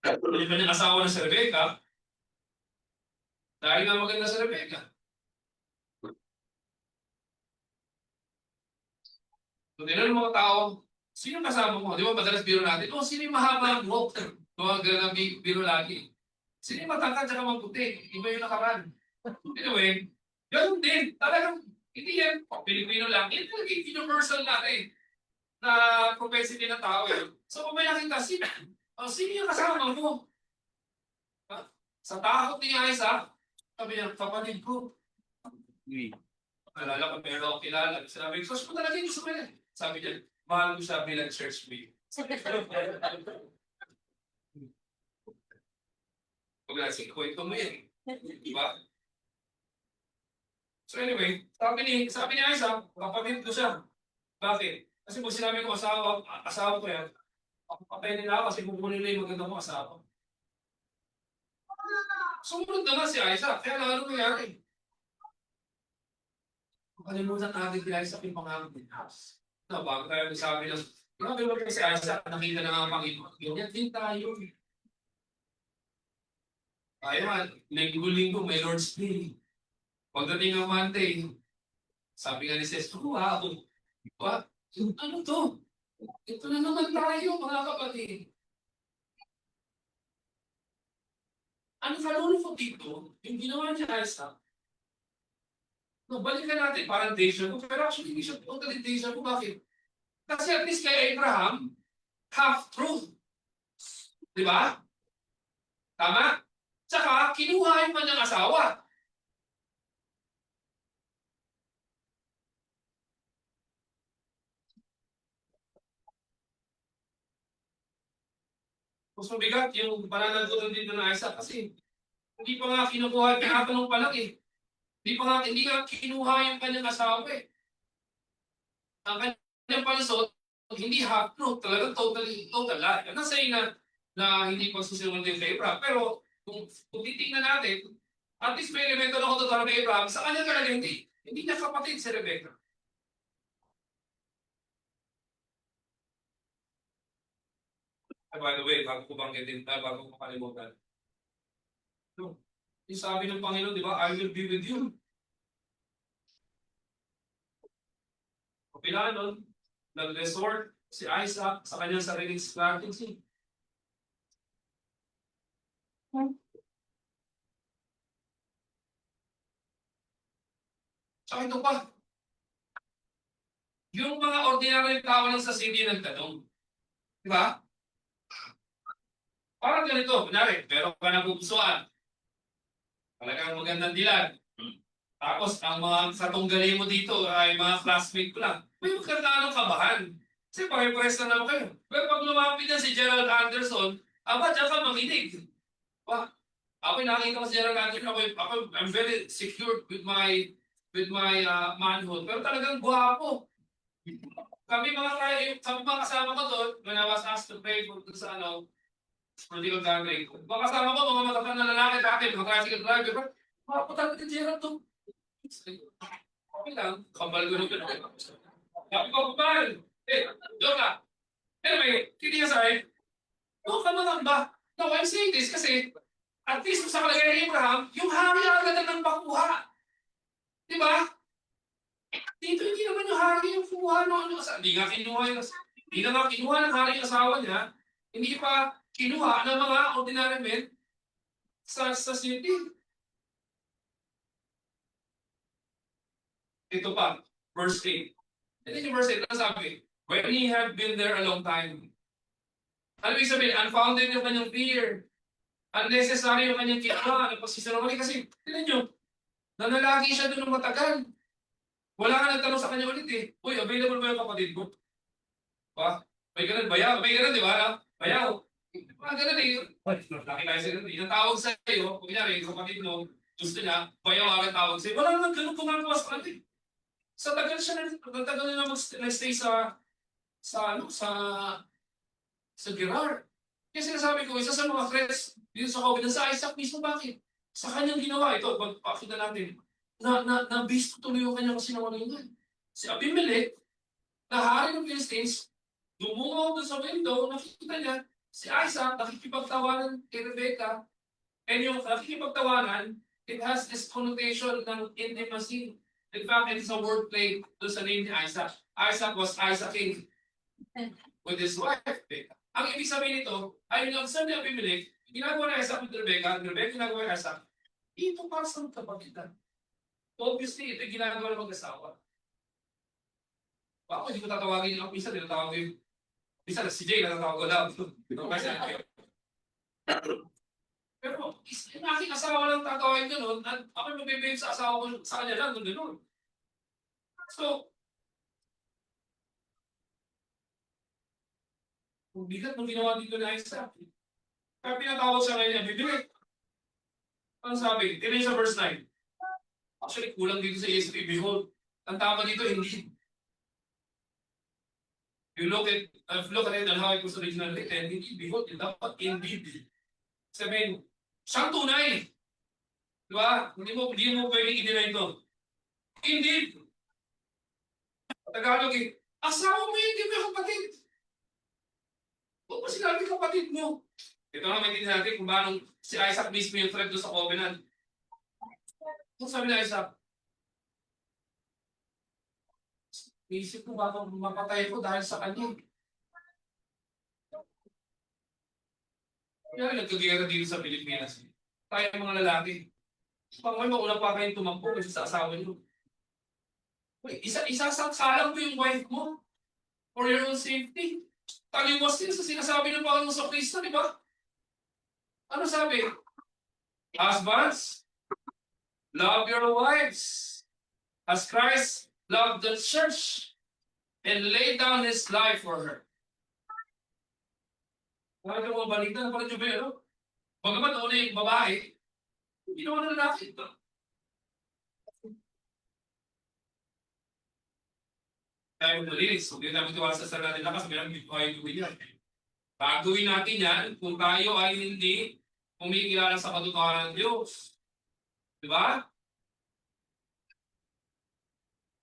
yung kanyang asawa na si Rebecca, dahil nga maganda si Rebecca. So, tinanong ng mga tao, sino kasama mo? Di ba madalas biro natin? Oh, sino yung mahaba ang buhok? Mga ganang biro lagi. Sino yung matangkad at maputi? Iba yung nakaraan. Anyway, ganun din. Talagang, hindi yan Pilipino lang. Yan talaga yung universal natin na propensity ng tao. So, kung may nakita, sino yung kasama mo? Sa takot ni Isaac, sabi niya, kapatid ko. Alala ko, pero ako kilala. Sabi ko, so, talaga yung gusto ko yan. Sabi niya, mahal ko siya bilang church mate. Huwag na si kwento mo yan. Diba? So anyway, sabi ni Isaac, kapatid ko siya. Bakit? Kasi pag sinabi ko asawa ko yan, papay nila ako kasi kukunin nila yung maganda mong asawa. Sumunod naman si Isaac, kaya lalo nangyari. Kalimutan natin kay Isaac yung pangako ng house. No, bago tayo sabi ng, grabe mo kasi Isaac, nakita na nga ang Panginoon. Ganyan din tayo. Tayo man, linggo-linggo may Lord's Day. Pagdating ng Monday, sabi nga ni Ses, wow, ano to? Ito na naman tayo, mga kapatid. Ano kalulungkot dito? Yung ginawa niya Isaac, no, balikan natin, parang deja vu, pero actually hindi siya totally deja vu. Bakit? Kasi at least kay Abraham, half-truth. Di ba? Tama? Tsaka, kinuha yung kanyang asawa. Mas mabigat yung pananagutan dito ng Isaac kasi hindi pa nga kinukuha, tinatanong pa lang eh. Hindi nga kinuha yung kanyang asawa eh. Ang kanyang palusot, hindi half-truth, talagang total lie. I'm not saying na hindi pa susunod din kay Abraham, pero kung titingnan natin, at least may elemento na katotohanan kay Abraham, sa kanya talaga hindi. Hindi niya kapatid si Rebecca. By the way, bago ko banggitin, bago ko makalimutan. No. Yung sabi ng Panginoon, di ba, I will be with you. Kapila nun, nag-resort si Isaac sa kanyang sariling strategy. Tsaka ito pa, yung mga ordinaryong tao lang sa city nagtanong. Di ba? Parang ganito, kunyari, meron ka na pupusuan. Talagang magandang dilan. Tapos, ang mga katunggali mo dito ay mga classmate ko lang. May magkakaano kabahan. Kasi pare-pares na naman kayo. Pero pag lumapit na si Gerald Anderson, diyan ka makinig. Ako nakita ko si Gerald Anderson, I'm very secure with my manhood. Pero talagang guwapo. Kami mga kasama ko doon, when I was asked to pray for sa political gathering. Mga kasama ko, mga matatang na lalaki dati, mga tricycle driver, guwapo talaga si Gerald to. Okay lang, kambal ko rin. Sabi ko, kambal! Joke lang. Anyway, kidding aside, doon ka naman ba? No, I'm saying this kasi, at least sa kalagay ni Abraham, yung hari agad ng pakuha. Di ba? Dito hindi naman yung hari yung kumuha ng hindi nga kinuha ng hari yung asawa niya, hindi pa kinuha ng mga ordinary men. sa city. Ito pa, verse 8. And then yung verse 8, ano sabi? When he had been there a long time. Ano ibig sabihin? Unfounded yung kanyang fear. Unnecessary yung kanyang kinawa. Nagpasisinungaling kasi, tignan nyo, nanalagi siya doon ng matagal. Wala nga nagtanong sa kanya ulit eh. Uy, available ba yung kapatid mo? Ba? May ganun, bayaw. May ganun, di ba? Bayaw. Mga ganun eh. Laki tayo sa ganun. Yung tawag sa iyo, kunyari, yung kapatid mo, gusto niya, bayaw agad tawag sa'yo. Wala naman ganun gumagawa sa kanila. Sa tagal siya, nagtagal na mag-stay sa Gerar. Kaya sinasabi ko, isa sa mga threats dito sa COVID, sa Isaac mismo, bakit? Sa kanyang ginawa, ito, pagpakita natin, na-beast tuloy yung kanyang kasinungalingan. Si Abimelech, na hari ng Philistines, dumungaw doon sa window, nakikita niya, si Isaac, nakikipagtawanan kay Rebecca, and yung nakikipagtawanan, it has this connotation ng intimacy. In fact, it's a wordplay doon sa name ni Isaac. Isaac was Isaacing with his wife, Rebecca. Ang ibig sabihin nito, ay yung son ni Abimelech, ginagawa ni Isaac with Rebecca, and Rebecca ginagawa ni Isaac, ito para sa magkapagitan. Obviously, ito yung ginagawa ng mag-asawa. Ako, hindi ko tatawagin yung isa, tinatawag ko yung isa, si Jay, natatawag ko daw. Pero, yung aking asawa lang tatawagin ko noon, at ako yung mabibigay sa asawa ko sa kanya lang, gano'n. So, kung bigat nung ginawa dito ni Isaac. Kaya pinatawag sa kanya, bibili. Ano sabi? Tignan sa verse 9. Actually, kulang dito sa ESV. Behold, ang tama dito, hindi. You look at it and how it was originally written, hindi, behold, yung dapat indeed. Sabihin, siyang tunay. Di ba? Hindi mo pwedeng i-deny ito. Indeed. Tagalog eh, asawa mo yun, hindi mo yung kapatid. Huwag mo sinabi kapatid mo. Ito na maintindihan natin kung paano si Isaac mismo yung threat doon sa covenant. Kung sabi ni Isaac, isip ko baka mapatay ko dahil sa kanya. Kaya nagkagera dito sa Pilipinas. Tayo mga lalaki. Pangay mauna pa kayong tumakbo kasi sa asawa niyo. Isasangsalang mo yung wife mo for your own safety. Taliwas din sa sinasabi ng Panginoon sa Kristo, di ba? Ano sabi? Husbands, love your wives as Christ loved the church and laid down His life for her. Bakit yung mga balita na pala Jubel, no? Bagamat una yung babae, ginawa na lalaki ito. Tayo malinis, huwag natin tiwasa sa natin lakas, mayroong hindi tayo gawin yan. Gagawin natin yan kung tayo ay hindi kumikilala sa katotohanan ng Diyos. Diba?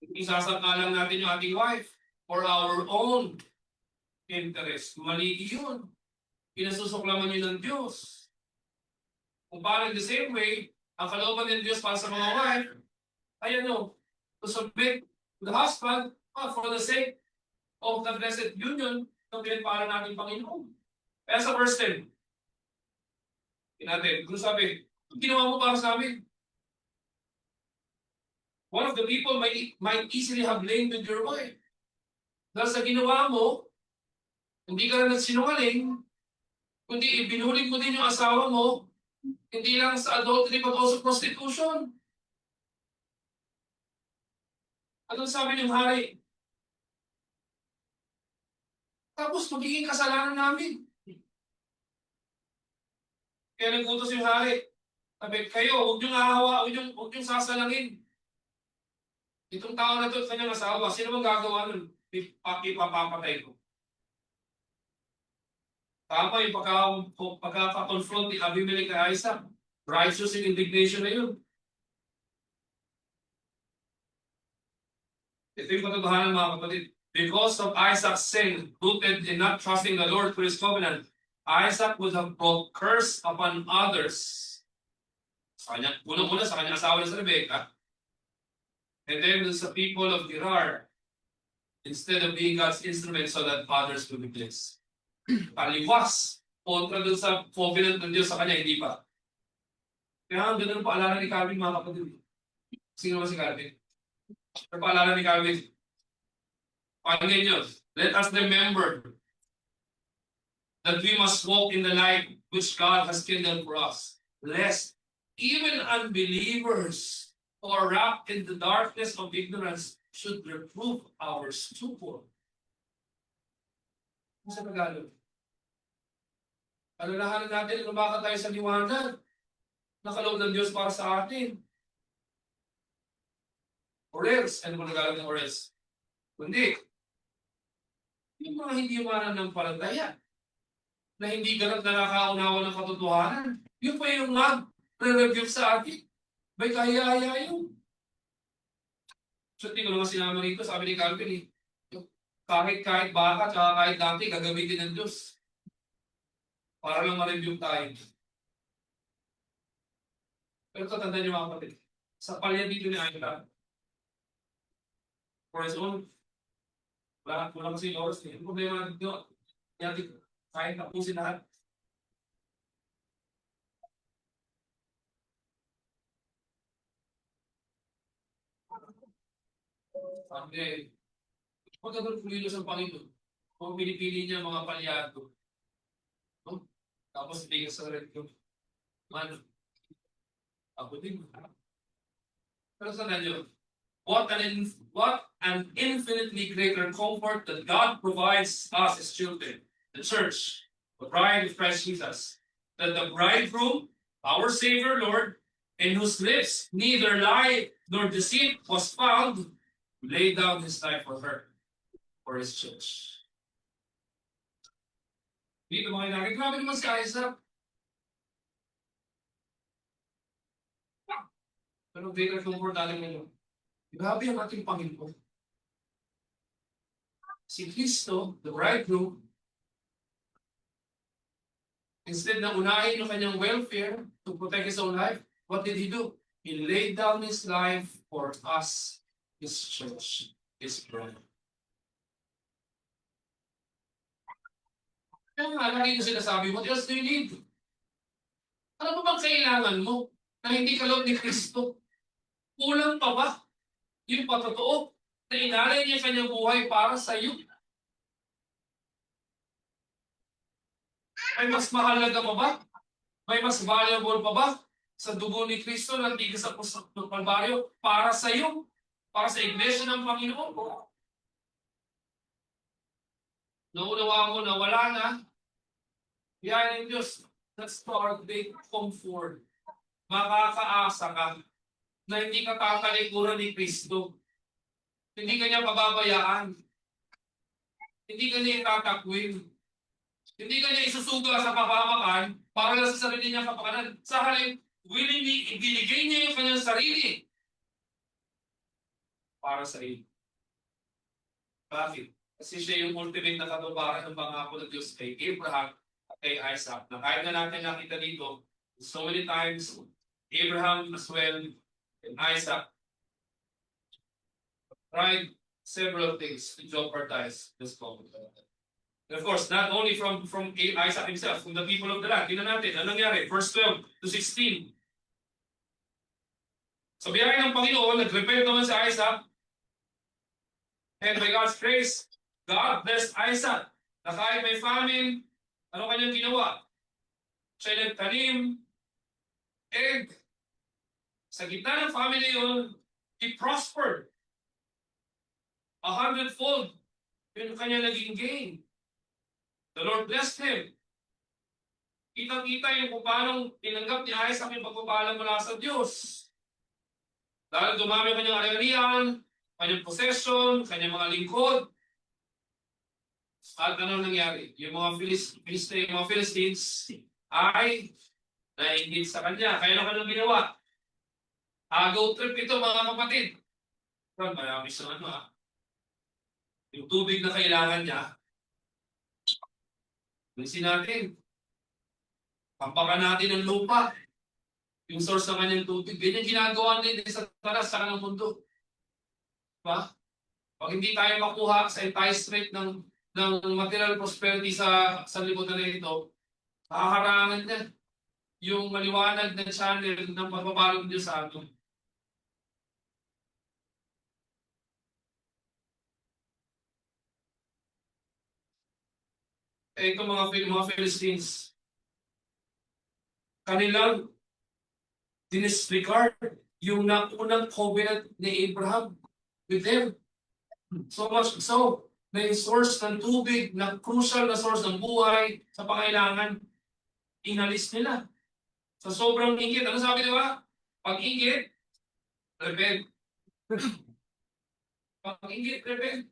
Isasangkalang natin yung ating wife for our own interest. Mali yun. Pinasusuklaman yun ng Diyos. Kung parang the same way, ang kalooban ng Diyos para sa mga wife, ay ano, to submit to the husband for the sake of the blessed union ng pinagpala natin Panginoon. Kaya sa verse 10, natin, kung sabi, ginawa mo para sa amin. One of the people might easily have blamed with your wife. Dahil sa ginawa mo, hindi ka lang nagsinungaling, kundi ibinulig mo din yung asawa mo, hindi lang sa adultery but also prostitution. Anong sabi ng hari? Tapos magiging kasalanan namin. Kaya nag-utos yung hari. Sabi, kayo, huwag niyong ahawa, huwag niyong sasalangin. Itong tao na ito at kanyang asawa, sino bang gagawa nun? Ipapapatay ko. Tama yung pagkaka-confront ni Abimelech kay Isaac. Righteous in indignation na yun. Ito yung katotohanan mga kapatid. Because of Isaac's sin, rooted in not trusting the Lord for His covenant, Isaac would have brought curse upon others. Unang-una sa kanyang asawa na sa Rebecca, and then sa people of Gerar, instead of being God's instrument so that others will be blessed. Taliwas, kontra dun sa covenant ng Diyos sa kanya, hindi pa. Kaya ang ganda ng paalala ni Calvin, mga kapatid. Sino ba si Calvin? Ang paalala ni Calvin. Pakinggan nyo. Let us remember that we must walk in the light which God has kindled for us, lest even unbelievers who are wrapped in the darkness of ignorance should reprove our stupor. Ano sa Tagalog? Alalahanan natin na lumakad tayo sa liwanag. Nakaloob ng Diyos para sa atin. Or else, ano ba Tagalog ng or else? Kundi, yung mga hindi mananampalataya, na hindi ganap nakakaunawa ng katotohanan, yun pa yung mag-review sa atin. May kaya-aya yun. So, tingnan naman sinama rito, sabi ni Calvin, kahit baka, tsaka kahit dati, gagamitin ng Diyos. Para lang ma-review tayo. Pero tatandaan niyo mga kapatid, sa palya dito ni Aida, for his own, wala kasi yung oras niya. Yung problema dito, natin kahit tapusin lahat. Sabi, pagkakal kumilos ang Panginoon, kung pinipili niya mga palyado, no? Tapos hindi ka sa red ko, man, ako din. Pero sa nanyo, what an infinitely greater comfort that God provides us as children, the church, the bride of Christ Jesus, that the bridegroom, our Savior Lord, in whose lips neither lie nor deceit was found, laid down his life for her, for his church. Dito mga inagin, grabe naman si Isaac. Pero greater comfort natin ngayon. Grabe ang ating Panginoon. Si Kristo, the bridegroom, instead na unahin yung kanyang welfare to protect his own life, what did he do? He laid down his life for us, his church, his bride. Kaya nga, lagi yung sinasabi, what else do you need? Ano ba bang kailangan mo na hindi ka loob ni Kristo? Kulang pa ba yung patotoo na inalay niya kanyang buhay para sa iyo? May mas mahalaga pa ba? May mas valuable pa ba sa dugo ni Kristo na tigil sa Kalbaryo para sa iyo? Para sa iglesia ng Panginoon? Naunawa mo na wala na. Yan yung Diyos. That's our great comfort. Makakaasa ka na hindi ka tatalikuran ni Kristo. Hindi ka niya pababayaan. Hindi ka niya itatakwin. Hindi ka niya isusuga sa kapamakan para lang sa sarili niyang kapakanan. Sa halip, willingly, ibinigay niya yung kanyang sarili para sa iyo. Bakit? Kasi siya yung ultimate na katuparan ng pangako ng Diyos kay Abraham at kay Isaac. Na kahit na natin nakita dito, so many times, Abraham as well, and Isaac tried several things to jeopardize this covenant. And of course, not only from Isaac himself, from the people of the land. Tingnan natin, ano nangyari? Verse 12 to 16. Sa biyaya ng Panginoon, nag-repent naman si Isaac. And by God's grace, God blessed Isaac. Na kahit may famine, ano kanyang ginawa? Siya nagtanim, and sa gitna ng family yun, he prospered. 100-fold. Yun ang kanya naging gain. The Lord blessed him. Kitang-kita yung kung paano tinanggap ni Isaac yung pagpapala mula sa Diyos. Dahil dumami ang kanyang ari-arian, kanyang possession, kanyang mga lingkod. At ano nangyari? Yung mga Philistines ay nainggit sa kanya. Kaya ano kanyang ginawa? Agaw trip ito mga kapatid. Marami sa ano yung tubig na kailangan niya, bilisin natin. Pampakan natin ng lupa. Yung source ng kanyang tubig. Ganyan ginagawa nila sa talas sa kanang mundo. Diba? Pag hindi tayo makuha sa enticement ng material prosperity sa libutan na ito, kakaharangan niya. yung maliwanag na channel ng pagbabalog niyo sa atin. Eh, itong mga Philistines, kanilang dinisregard yung naunang covenant ni Abraham with them. So much so, na yung source ng tubig, na crucial na source ng buhay sa pangailangan, inalis nila. Sa sobrang inggit, ano sabi, di ba? Pag inggit, repent. Pag inggit, repent.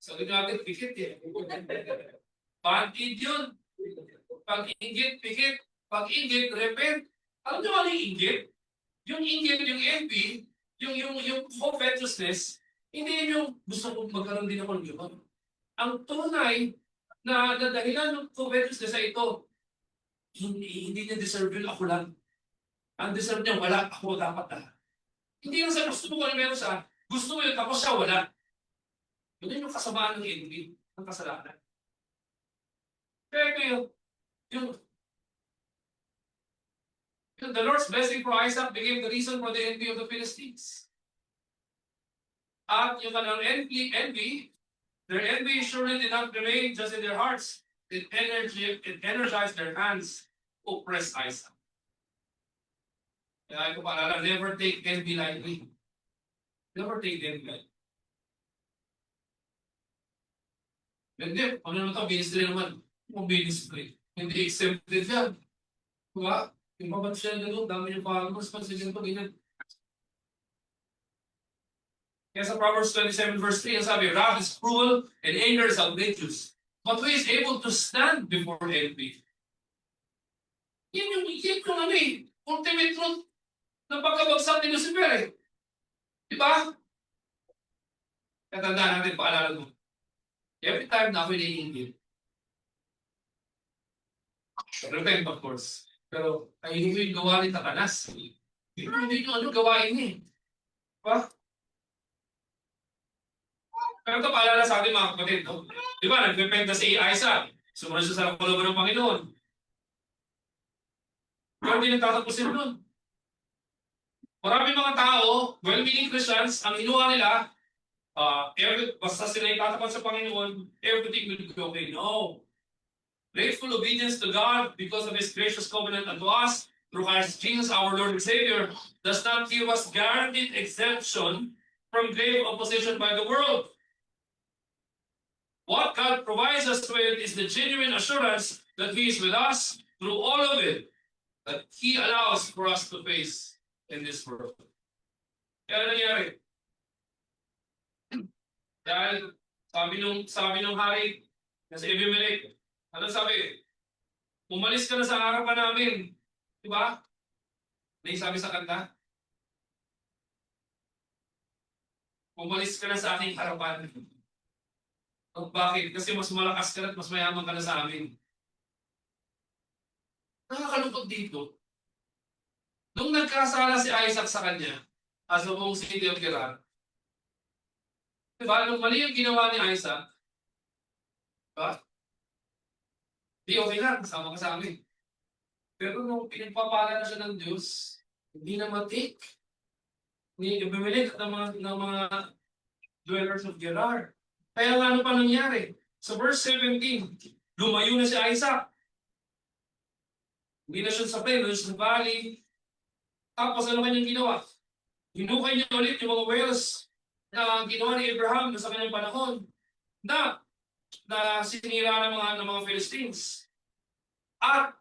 Sabi natin, pikit eh. Bad-id yun. Pag inggit, pikit. Pag inggit, repent. Alam niyo ano yung inggit? Yung inggit, yung envy, yung covetousness, hindi yun yung gusto ko magkaroon din ako ng iba. Ang tunay na dahilan ng covetousness ay ito, hindi niya deserve yun, ako lang. Ang deserve niya, wala, ako dapat na. Hindi yung sa gusto mo kung ano meron sa, gusto mo yun, tapos siya wala. Yun yung kasamaan ng envy, ng kasalanan. Kaya yung the Lord's blessing for Isaac became the reason for the envy of the Philistines. At yung kanilang envy, their envy surely did not remain just in their hearts. It energized their hands to oppress Isaac. Kaya ko paalala, never take envy lightly. Never take envy lightly. Hindi, ano naman ito, ministry naman. Kung ministry, hindi exempted yan. Diba? Yung pabat siya na doon, dami yung followers, pansin ko, ganyan. Kaya sa Proverbs 27 verse 3, ang sabi, wrath is cruel and anger is outrageous. But who is able to stand before envy? Yan yung ano eh, ultimate truth ng pagkabagsak ni Lucifer eh. Diba? Katandaan natin, paalala mo. Every time na ako iniingit, repent of course. Pero ay hindi yung gawa ni Takanas. Hindi yung ano gawain niya eh. Diba? Pero ito paalala sa atin mga kapatid. No? Di ba, nag-repent na si Isaac. Sumunod siya sa kalooban ng Panginoon. Pero hindi nagtatapusin nun. Maraming mga tao, well-meaning Christians, ang inuha nila, basta sila itatapat sa Panginoon, everything will be okay. No. Grateful obedience to God because of His gracious covenant unto us through Christ Jesus our Lord and Savior does not give us guaranteed exemption from grave opposition by the world. What God provides us with is the genuine assurance that He is with us through all of it, that He allows for us to face in this world. Kaya nangyari? Dahil sabi nung hari na si Abimelech, ano sabi? Umalis ka na sa harapan namin. Diba? May sabi sa kanta? Umalis ka na sa aking harapan. O bakit? Kasi mas malakas ka at mas mayaman ka na sa amin. Nakakalungkot dito. Nung nagkasala si Isaac sa kanya, as a buong city of Gerar, diba? Nung mali yung ginawa ni Isaac, diba? Di okay lang, kasama ka sa amin. Pero nung pinagpapala na siya ng Diyos, hindi na matik. Ni Abimelech ng mga dwellers of Gerar. Kaya nga ano pa nangyari? Sa verse 17, lumayo na si Isaac. Hindi na siya sa plain, na siya sa valley. Tapos ano kanyang ginawa? Hinukay niya ulit yung mga wells na ginawa ni Abraham sa kanyang panahon na sinira ng mga Philistines. At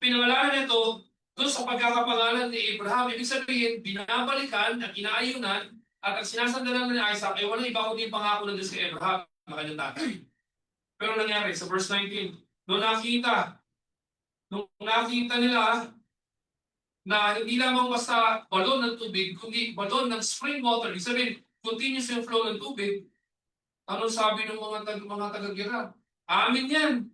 pinangalanan nito doon sa pagkakapangalan ni Abraham. Ibig sabihin, binabalikan at inaayunan at ang sinasandalan ni Isaac ay walang iba kundi pangako ng Diyos kay Abraham na kanyang tatay. Pero nangyari sa verse 19, nung nakita nila na hindi lamang basta balon ng tubig, kundi balon ng spring water, ibig sabihin, continuous yung flow ng tubig, anong sabi ng mga taga-Gerar? Amin yan.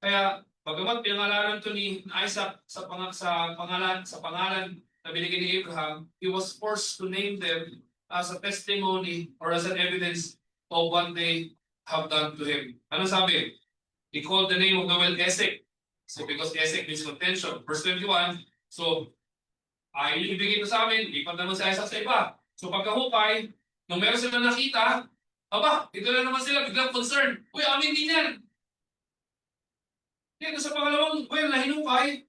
Kaya, bagamat pinangalanan ito ni Isaac sa pangalan na binigay ni Abraham, he was forced to name them as a testimony or as an evidence of what they have done to him. Ano sabi? He called the name of the well Esek. So because Esek means contention. Verse 21, so ay ibigay ito sa amin, lipat naman si Isaac sa iba. So pagkahukay, nung meron sila nakita, aba, ito na naman sila, biglang concerned. Uy, amin din yan. Dito sa pangalawang well na hinukay,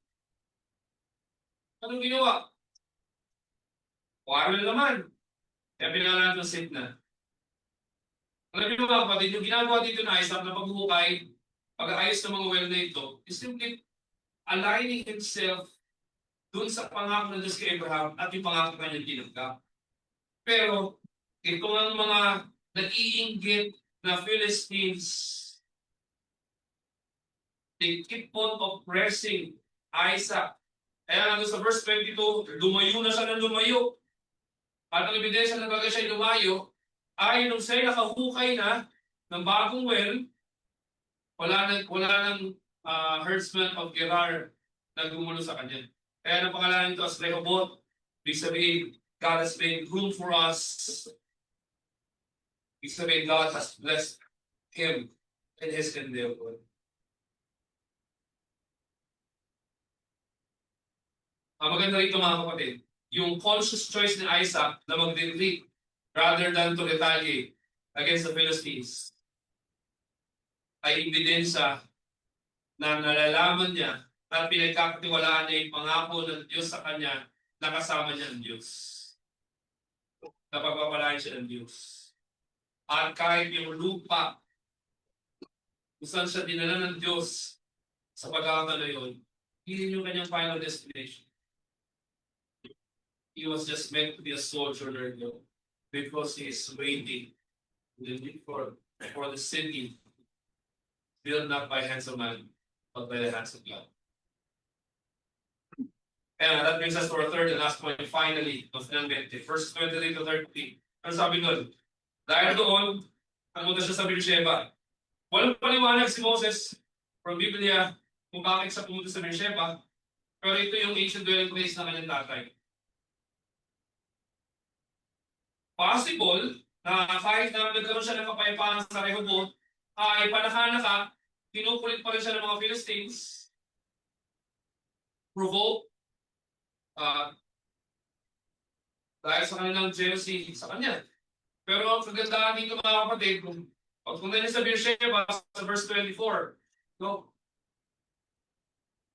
anong ginawa? Quarrel naman. Kaya pinangalan ng Sitna. Alam niyo mga kapatid, yung ginagawa dito na Isaac na paghuhukay, pag-aayos ng mga well na ito, is simply aligning himself dun sa pangako ng Diyos kay Abraham at yung pangako kanyang tinagkap. Pero, ito ang mga nag-iinggit na Philistines, they keep on oppressing Isaac. Kaya nga sa verse 22, lumayo na siya ng lumayo. At ang ebidensya na bagay siya lumayo, ay nung siya'y nakahukay na ng bagong well, wala nang herdsman of Gerar na gumulo sa kanya. Kaya ang pangalan nito as Rehoboth, ibig sabihin, God has made room for us. Ibig sabihin, God has blessed him in his endeavor. Ang maganda rito mga kapatid, yung conscious choice ni Isaac na mag-retreat rather than to retaliate against the Philistines ay ebidensya na nalalaman niya at pinagkakatiwalaan niya yung pangako ng Diyos sa kanya na kasama niya ang Diyos. Napagpapalain siya ng Diyos. At kahit yung lupa kung saan siya dinala ng Diyos sa pagkakatalo yun, hindi yung kanyang final destination. He was just meant to be a sojourner because he is waiting for the city built not by hands of man, but by the hands of God. And that brings us to our third and last point, finally, of 20, verse 23 to 30. Ano sabi nun? Dahil doon, pumunta siya sa Beersheba. Walang paliwanag si Moses from Biblia kung bakit siya pumunta sa Beersheba, pero ito yung ancient dwelling place ng kanyang tatay. Possible na kahit na nagkaroon siya ng kapayapaan sa Rehoboth, ay panahana kinukulit pa rin siya ng mga Philistines, provoke, dahil sa kanilang jealousy sa kanya. Pero ang kagandahan dito mga kapatid, pag punta niya sa Beersheba, sa verse 24,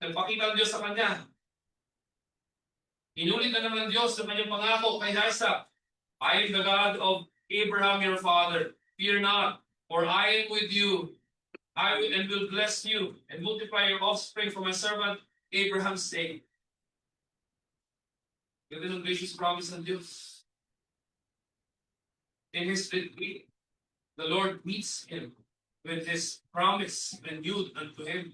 nagpakita ang Diyos sa kanya. Inulit na naman ng Diyos sa kanyang pangako kay Isaac. I am the God of Abraham your father. Fear not, for I am with you. I will bless you and multiply your offspring for my servant Abraham's sake. Ganda ng gracious promise ng Diyos. In his retreat, the Lord meets him with his promise renewed unto him.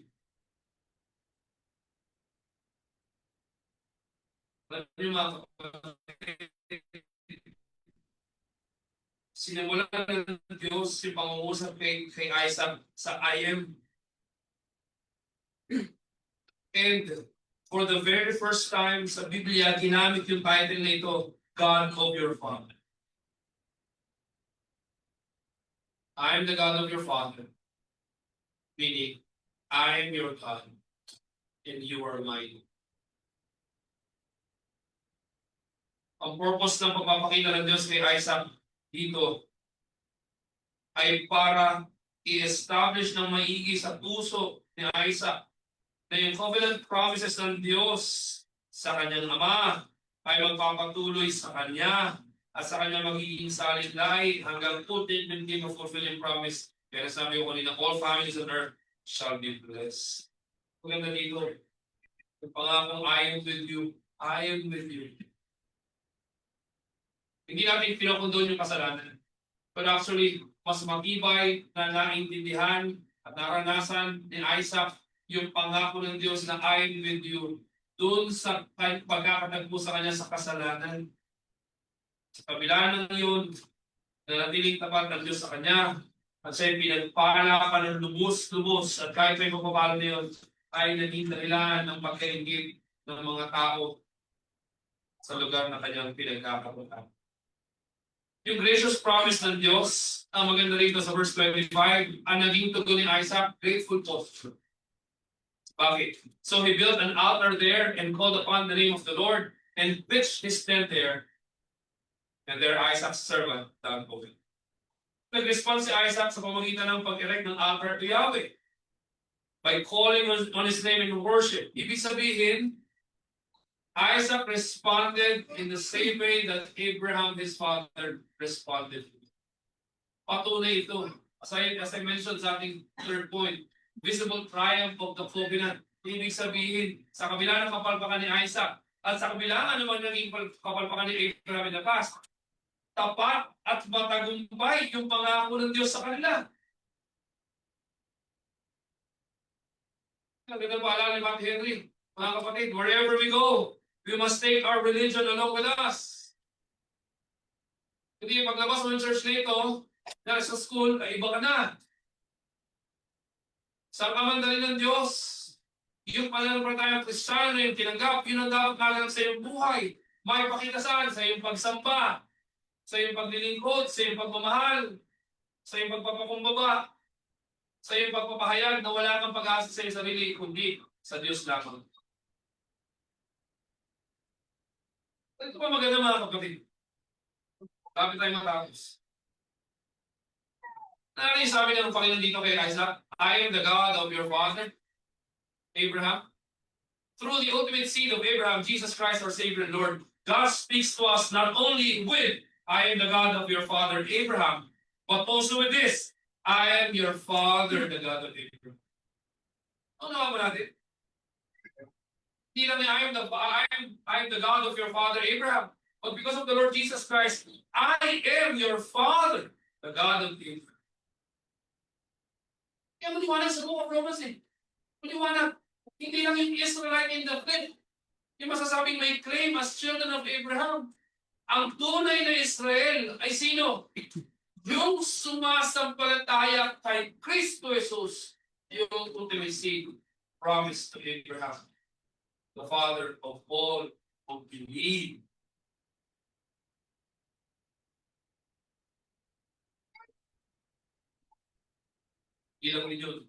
Sinimulan ng Diyos yung pangungusap kay Isaac sa I am. And for the very first time sa Biblia, ginamit yung title na ito, God of your Father. I am the God of your Father. Meaning, I am your God and you are mine. Ang purpose ng pagpapakita ng Diyos kay Isaac dito ay para i-establish ng maigi sa puso ni Isaac na yung covenant promises ng Diyos sa kanyang ama ay magpapatuloy sa kanya at sa kanya magiging salidlay hanggang ultimately ma-fulfill yung promise. Kaya sabi ko kanina, all families on earth shall be blessed. Maganda dito, yung pangakong I am with you, I am with you. Hindi natin pinakondon yung kasalanan. But actually, mas matibay na naintindihan at naranasan ni Isaac yung pangako ng Diyos na I am with you doon sa pagkakatagpo sa kanya sa kasalanan. Sa kabila ng yun, nanatiling tapat ng Diyos sa kanya at siya'y pinagpala pa ng lubos-lubos at kahit may pagpapalo na yun ay naging dahilan ng pagkaingit ng mga tao sa lugar na kanyang pinagkakaroon. Yung gracious promise ng Diyos, ang maganda rito sa verse 25, ang naging tugon ni Isaac, grateful posture. Bakit? So he built an altar there and called upon the name of the Lord and pitched his tent there. And there Isaac's servant dug for him. Nag-respond si Isaac sa pamamagitan ng pag-erect ng altar to Yahweh by calling on his name in worship. Ibig sabihin, Isaac responded in the same way that Abraham, his father, responded. Patunay ito. As I mentioned sa ating third point, visible triumph of the covenant. Ibig sabihin, sa kabila ng kapalpakan ni Isaac, at sa kabila naman naging kapalpakan ni Abraham in the past, tapat at matagumpay yung pangako ng Diyos sa kanila. Ganda paalala ni Matthew Henry, mga kapatid, wherever we go, we must take our religion along with us. Hindi paglabas mo ng church nito, na sa school, ay iba ka na. Sa kamandali ng Diyos, yung pananampalataya ng Kristiyano yung tinanggap, yun ang dapat nalang sa iyong buhay. May pakita saan? Sa iyong pagsamba, sa iyong paglilingkod, sa iyong pagmamahal, sa iyong pagpapakumbaba, sa iyong pagpapahayag na wala kang pag-asa sa iyong sarili, kundi sa Diyos lamang. Ito pa maganda mga kapatid. Kapit tayo matapos. Ano yung sabi ng Panginoon dito kay Isaac? I am the God of your father, Abraham. Through the ultimate seed of Abraham, Jesus Christ our Savior and Lord, God speaks to us not only with I am the God of your father Abraham, but also with this, I am your father, the God of Abraham. Ano naman natin? Hindi lang I am the God of your father Abraham, but because of the Lord Jesus Christ, I am your father, the God of Abraham. Kaya maliwanag sa book of Romans eh. Maliwanag. Hindi lang yung Israelite in the flesh. Yung masasabing may claim as children of Abraham. Ang tunay na Israel ay sino? Yung sumasampalataya kay Kristo Jesus. Yung ultimate seed promised to Abraham. The father of all who believe. Ilang milyon.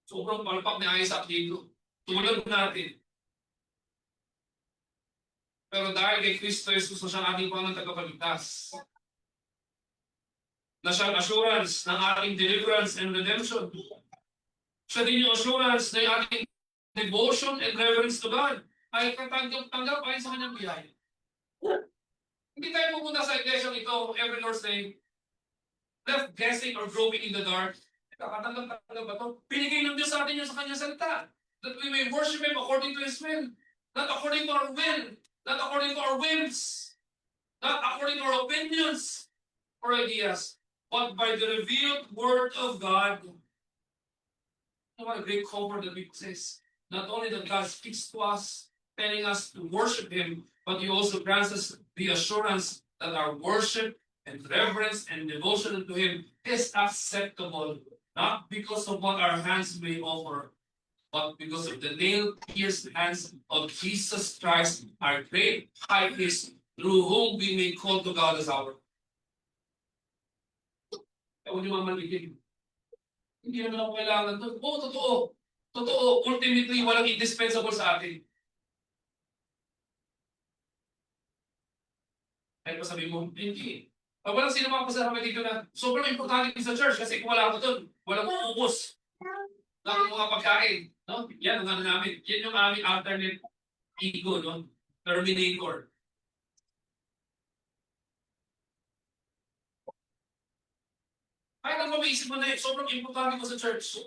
Sobrang palpak ni Isaac dito. Tulad natin. Pero dahil kay Kristo Jesus na siyang ating Panginoon tagapagligtas, na siyang assurance ng ating deliverance and redemption. Siya din yung assurance na yung ating devotion and reverence to God ay katanggap-tanggap ayon sa kanyang biyaya. Hindi tayo pupunta sa iglesia ito every Lord's Day, left guessing or groping in the dark. Kakatanggap-tanggap ba ito? Pinigay ng Diyos sa atin yung sa kanyang salita. That we may worship Him according to His will. Not according to our will. Not according to our whims. Not according to our opinions or ideas. But by the revealed Word of God. What a great comfort that we possess. Not only that God speaks to us, telling us to worship Him, but He also grants us the assurance that our worship and reverence and devotion unto Him is acceptable, not because of what our hands may offer, but because of the nail-pierced hands of Jesus Christ, our great high priest, through whom we may call to God as our. Huwag niyo mamaligin. Hindi naman ako kailangan doon. Oo, totoo. Totoo. Ultimately, walang indispensable sa atin. Kahit pa sabihin mo, hindi. Walang sino makapasarami dito na sobrang importante sa church kasi kung wala ako doon, walang uubos. Ng mga pagkain. No? Yan ang ano namin. Yan yung aming alternate ego, no? Terminator. Kahit ang maisip mo na sobrang importante ko sa church.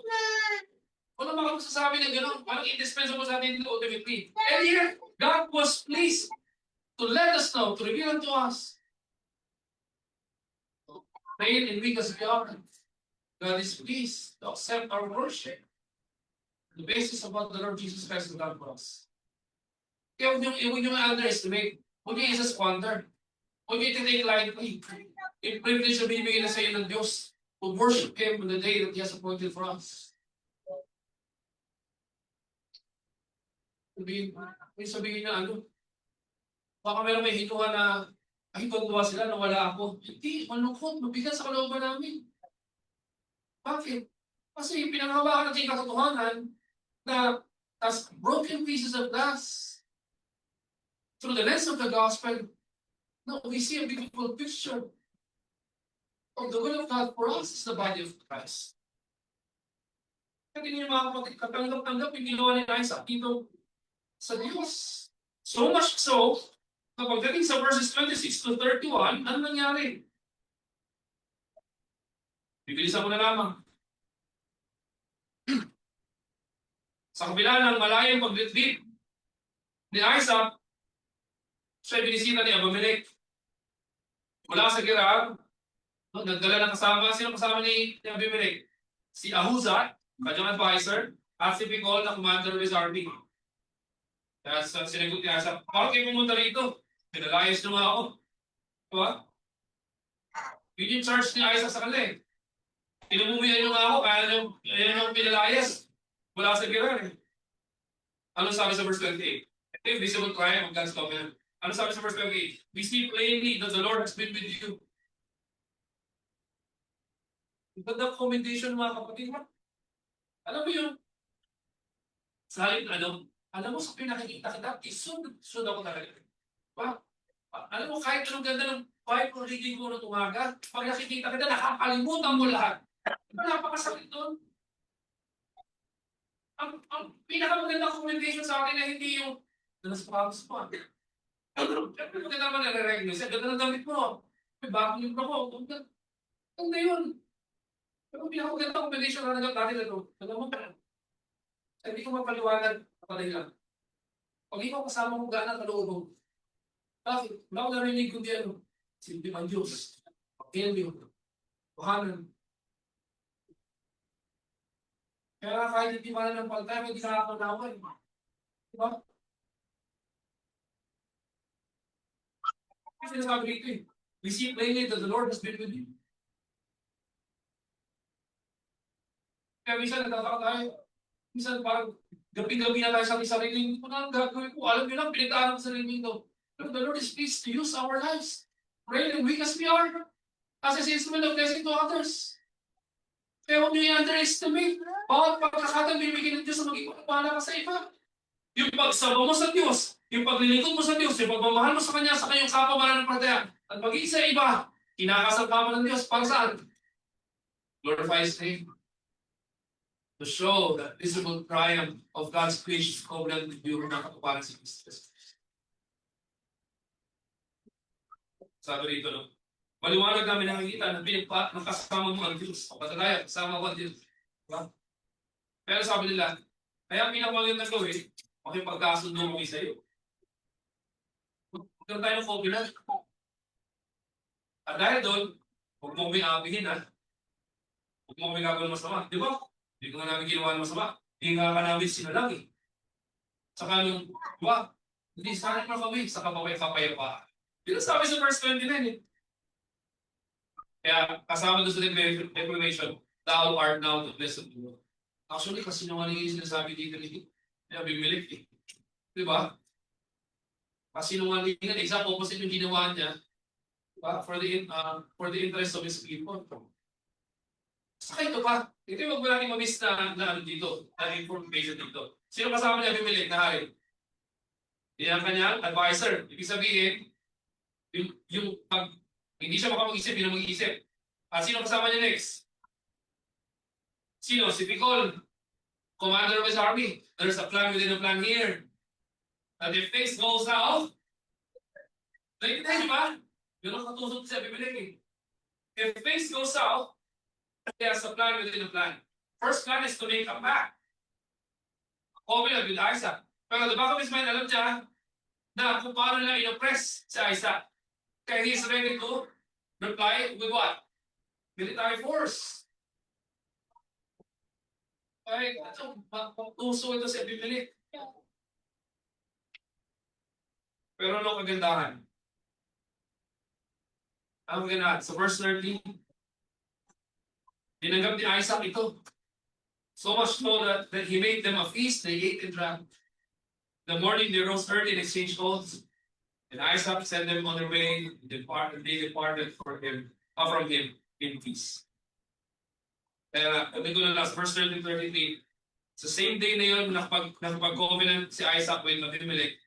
Wala mga magsasabi ng gano'n. Parang indispensable sa atin ultimately. And yet, God was pleased to let us know, to reveal unto us. Faith and weak as we are, God is pleased to accept our worship. The basis of what the Lord Jesus Christ has done for us. Kaya huwag niyong underestimate. Huwag niyong isa-squander. Huwag niyong take lightly. Yung privilege na binibigay na sa iyo ng Diyos to worship Him on the day that He has appointed for us. Sabihin niya, ano? Baka meron may hinuha na Ay, tuwa sila na wala ako. Hindi, malungkot, mabigat sa kalooban namin. Bakit? Kasi pinanghawakan natin yung katotohanan na as broken pieces of glass, through the lens of the gospel, no, we see a beautiful picture of the will of God for us as the body of Christ. Kaya hindi mga kapatid, katanggap-tanggap yung ginawa ni Isaac dito sa Diyos. So much so, kapag dating sa verses 26 to 31, ano nangyari? Bibilisan mo na lamang. Sa kabila ng malayang pagditlit ni Isaac, siya binisita ni Abimelech. Mula sa Gerar, nagdala ng kasama. Sino kasama ni Abimelech? Si Ahuzat, kanyang advisor, at si Picol na commander of his army. Kaya sinagot ni Isaac, bakit kayo pumunta rito? Pinalayas nyo nga ako. Diba? Yun yung charge ni Isaac sa kanila eh. Pinumumihan nyo nga ako, kaya nyo pinalayas. Mula sa Gerar eh. Ano sabi sa verse 28? Ito yung visible crime of God's covenant. Ano sabi sa verse 28? We see plainly that the Lord has been with you. Ganda commendation mga kapatid. Alam mo yung saling alam mo sa pinakikita kita, isunod ako talaga. Diba? Alam mo kahit anong ganda ng Bible reading ko ng umaga, pag nakikita kita, nakakalimutan mo lahat. Diba napakasakit doon? Ang pinakamagandang commendation sa akin na hindi yung dalas promise pa. Siyempre maganda naman nare-recognize. Ganda ng damit mo. May bagong libro ko. Ganda yun. Pero pinakamagandang commendation na nagat natin ito. Alam mo pa. Hindi ko mapaliwanag kapatid lang. Pag ikaw kasama mo gana kaloob mo. Bakit? Wala ko narinig kundi ano. Silbi man Diyos. Pag-elyo. Buhanan. Kaya kahit hindi man ng pagtime, hindi nakakalawa eh. Diba? Kasi sinasabi dito eh. We see plainly that the Lord has been with you. Kaya minsan nagtataka tayo. Minsan parang gabi-gabi na tayo sa ating sarili. Hindi ko na ang gagawin ko. Alam nyo lang, pinagdaanan sa sarili nito. But the Lord is pleased to use our lives. Frail and weak as we are. As an instrument of blessing to others. Kaya huwag nyo i-underestimate. Bawat pagkakataon bibigyan ng Diyos sa maging pagpapala ka sa iba. Yung pagsama mo sa Diyos, yung paglilingkod mo sa Diyos, yung pagmamahal mo sa Kanya sa kanyang kapamalanapatayan, at maging sa iba, kinakasal ka mo ng Diyos para saan? Glorify His name. To show the visible triumph of God's gracious covenant with you na katuparan si Christ. Sabi rito, no? Maliwanag namin nakikita na pinagpat ng kasama mo ang Diyos. Kapag tayo, kasama mo ang Diyos. Diba? Pero sabi nila, kaya pinakamagandang gawin, makipagkasundo kami sa iyo. Magkaroon tayo ng covenant. At dahil doon, huwag mo kami aapihin ha. Huwag mo kami gagawin masama. Di ba? Hindi ko nga namin ginawa ng masama. Hindi nga ka namin sinalang eh. Saka nung, di ba? Hindi sana na kami sa kapapayapa. Dito sabi sa verse 29 eh. Kaya kasama doon sa declaration, thou art now the blessed Lord. Actually, kasi nung ano yung sinasabi dito ni Abimelech eh. Di ba? Kasi nung ano yung exact opposite yung ginawa niya, diba? For the interest of his people. Saka ito pa, ito yung wag mo natin mamiss na dito, na information dito. Sino kasama ni Abimelech na hari? Yan ang kanyang advisor. Ibig sabihin, yung pag hindi siya makapag-isip, yun ang mag-iisip. At sino kasama niya next? Sino? Si Picol, commander of his army. There's a plan within a plan here. That if things go south, naiintindihan niyo ba? Yun ang katusok sa Abimelech eh. If things go south, he has a plan within a plan. First plan is to make a pact. Covenant with Isaac. Pero the back of his mind, alam niya na kung paano nila in-oppress si Isaac. Kaya he's ready to reply with what? Military force. Ay, tuso ito si Abimelech. Pero ano kagandahan? Ang ganaan, sa verse 13, tinanggap ni Isaac ito. So much so that he made them a feast, they ate and drank. The morning they rose early and exchanged oaths. And Isaac sent them on their way, they departed from him in peace. Kaya, ko na last verse 33, sa same day na yun, nakapag-covenant si Isaac with Abimelech,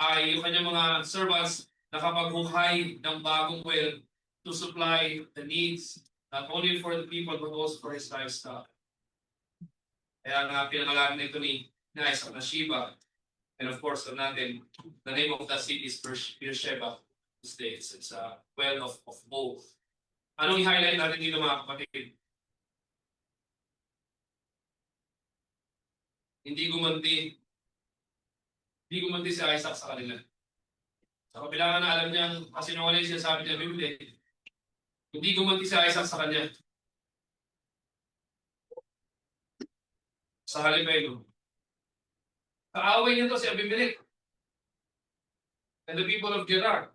ay yung kanyang mga servants nakapaghuhay ng bagong well to supply the needs not only for the people but also for his livestock. Kaya nga pinangalan nito ni Isaac na Sheba. And of course, the name of that city is Beersheba. It's a well of both. Anong i-highlight natin dito mga kapatid? Hindi gumanti si Isaac sa kanila. Sa kabila na alam niya, kasi nung wala yung sinasabi niya Biblia, hindi gumanti si Isaac sa kanya. Sa halip ay kaaway niya to si Abimelech and the people of Gerar,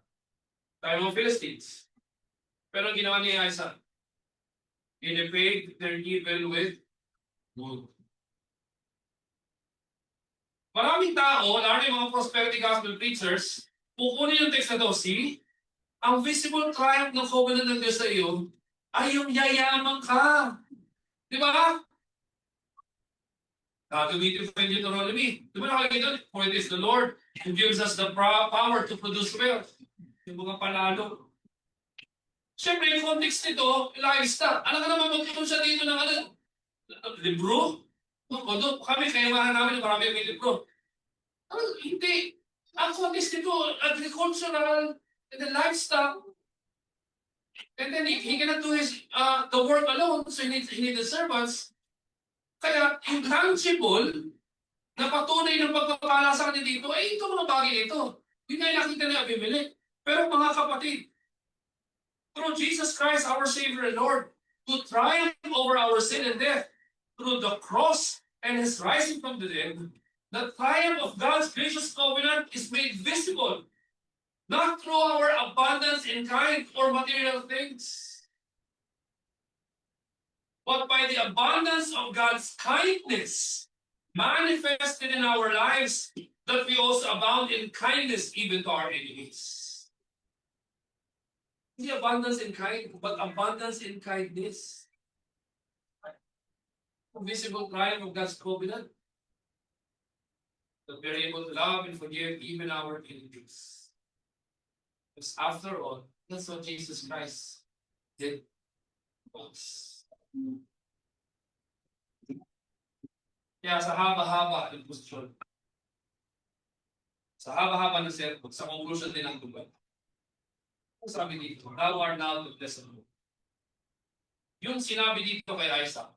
time of Philistines. Pero ang ginawa ni Isaac, he repaid their evil with good. Maraming tao, lalo yung mga prosperity gospel preachers, pukunin yung text na to, see, ang visible triumph ng covenant ng Diyos sa iyo ay yung yayaman ka. Di ba? Gagamitin pa yung Deuteronomy. Di ba nakakita doon? For it is the Lord who gives us the power to produce wealth. Yung mga panalo. Siyempre, yung context nito, livestock. Alam ka naman magtutun siya dito ng libro? Kami, kayamahan namin, marami yung libro. Hindi. Ang context nito, agricultural, and then livestock. And then he cannot do the work alone, so he needs the servants. Kaya, yung tangible na patunay ng pagpapala sa kanya dito, ito mga bagay ito. Yun nga yung nakita ni Abimelech. Pero mga kapatid, through Jesus Christ, our Savior and Lord, to triumph over our sin and death, through the cross and His rising from the dead, the triumph of God's gracious covenant is made visible, not through our abundance in kind or material things, but by the abundance of God's kindness manifested in our lives, that we also abound in kindness even to our enemies. Hindi abundance in kind, but abundance in kindness. A visible triumph of God's covenant, that we are able to love and forgive even our enemies. Because after all, that's what Jesus Christ did for us. Kaya sa haba-haba ng posisyon, sa haba-haba ng sermon, sa conclusion din ng tubay, ang sabi dito, thou art now the blessed Lord. Yung sinabi dito kay Isaac,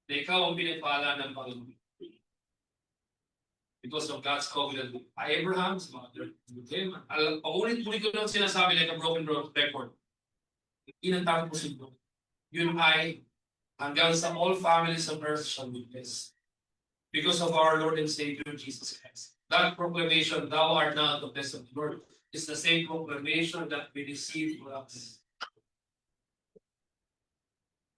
na ikaw ang pinagpala ng Panginoon. Because of God's covenant with Abraham's mother, with him. Paulit-ulit ko lang sinasabi like a broken record. Hindi nang tapos ito. Yun ay hanggang sa all families of earth shall be blessed. Because of our Lord and Savior Jesus Christ. That proclamation, thou art now the blessed Lord, is the same proclamation that we receive for us.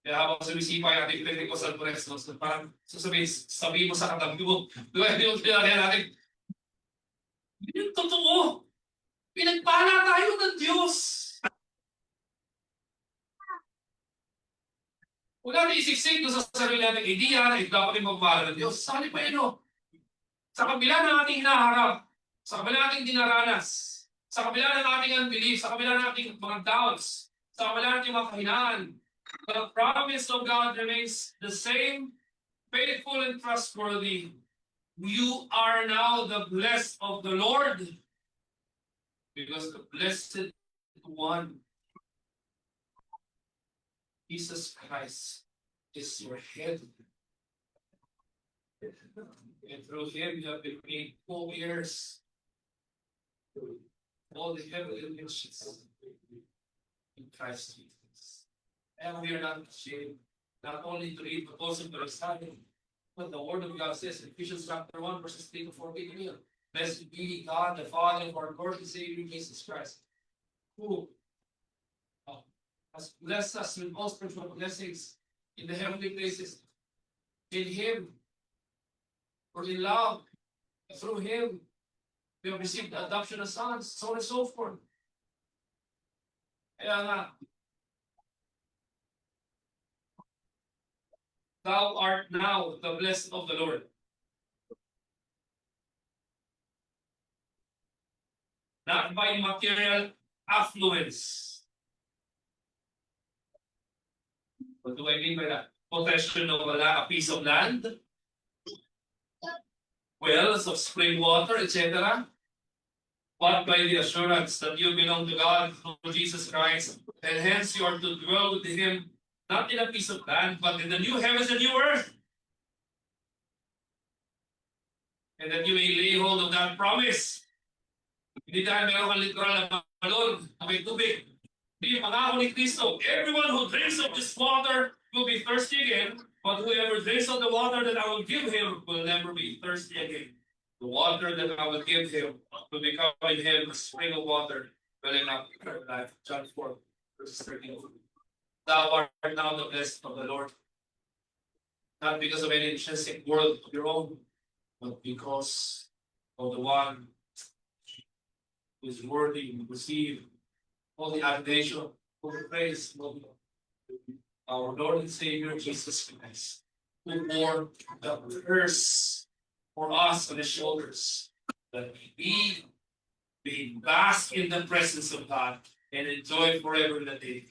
Kaya habang sumisipa yung ating Pentecostal presence, parang sabihin mo sa katabi mo, di ba, hindi mo pinagaya natin, hindi yung totoo. Pinagpala tayo ng Diyos. Kung natin isiksik doon sa sarili natin ideya na dapat yung magpala ng Diyos, sa halip sa kabila ng ating hinaharap, sa kabila ng ating dinaranas, sa kabila ng ating unbelief, sa kabila ng ating mga doubts, sa kabila ng ating mga kahinaan, the promise of God remains the same, faithful and trustworthy. You are now the blessed of the Lord, because the blessed one, Jesus Christ, is your head. And through him you have been made co-heirs to all the heavenly riches in Christ Jesus. And we are not ashamed, not only to read, but also to recite what the Word of God says in Ephesians chapter 1, verses 3 to 4. Blessed be God, the Father of our Lord and Savior Jesus Christ, who has blessed us with all spiritual blessings in the heavenly places. In Him, or in love, through Him, We have received the adoption as sons, so on and so forth. Kaya nga, thou art now the blessed of the Lord. Not by material affluence. What do I mean by that? Possession of a piece of land, wells of spring water, etc. But by the assurance that you belong to God through Jesus Christ, and hence you are to dwell with Him, not in a piece of land, but in the new heavens and new earth. And that you may lay hold of that promise. Hindi dahil meron kang literal na balon na may tubig. Hindi yung pangako ni Kristo. Everyone who drinks of this water will be thirsty again, but whoever drinks of the water that I will give him will never be thirsty again. The water that I will give him will become in him a spring of water, welling up to eternal life. John 4, verses 13. Thou art now the blessed of the Lord, not because of any intrinsic worth of your own, but because of the one who is worthy to receive all the adoration, all the praise, all our Lord and Savior Jesus Christ, who bore the curse for us on his shoulders, that we may bask in the presence of God and enjoy forever the day.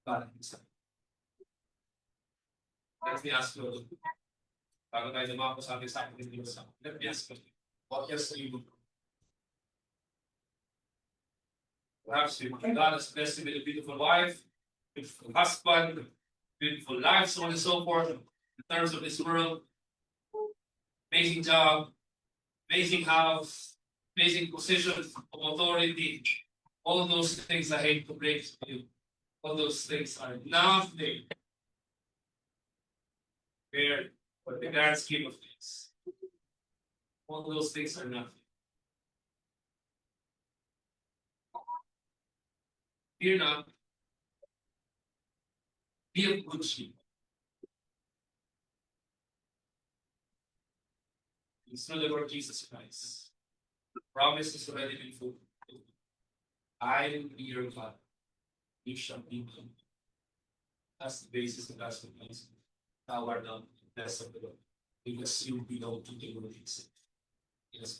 God, let me ask you, bago tayo dumako sa ating sakit ng Diyos, let me ask you, what else do you do? Perhaps God has blessed you with a beautiful wife, beautiful husband, beautiful life, so on and so forth, in terms of this world. Amazing job, amazing house, amazing position of authority. All those things I hate to break to you. All those things are nothing compared with the grand scheme of things. All those things are nothing. Fear not. Be of good sheep. It's through the Lord Jesus Christ. The promise is already been fulfilled. I will be your God. You shall be my God. That's the basis of God's promise. Thou art now the blessed of the Lord, because you belong to the Lord Himself. Yes,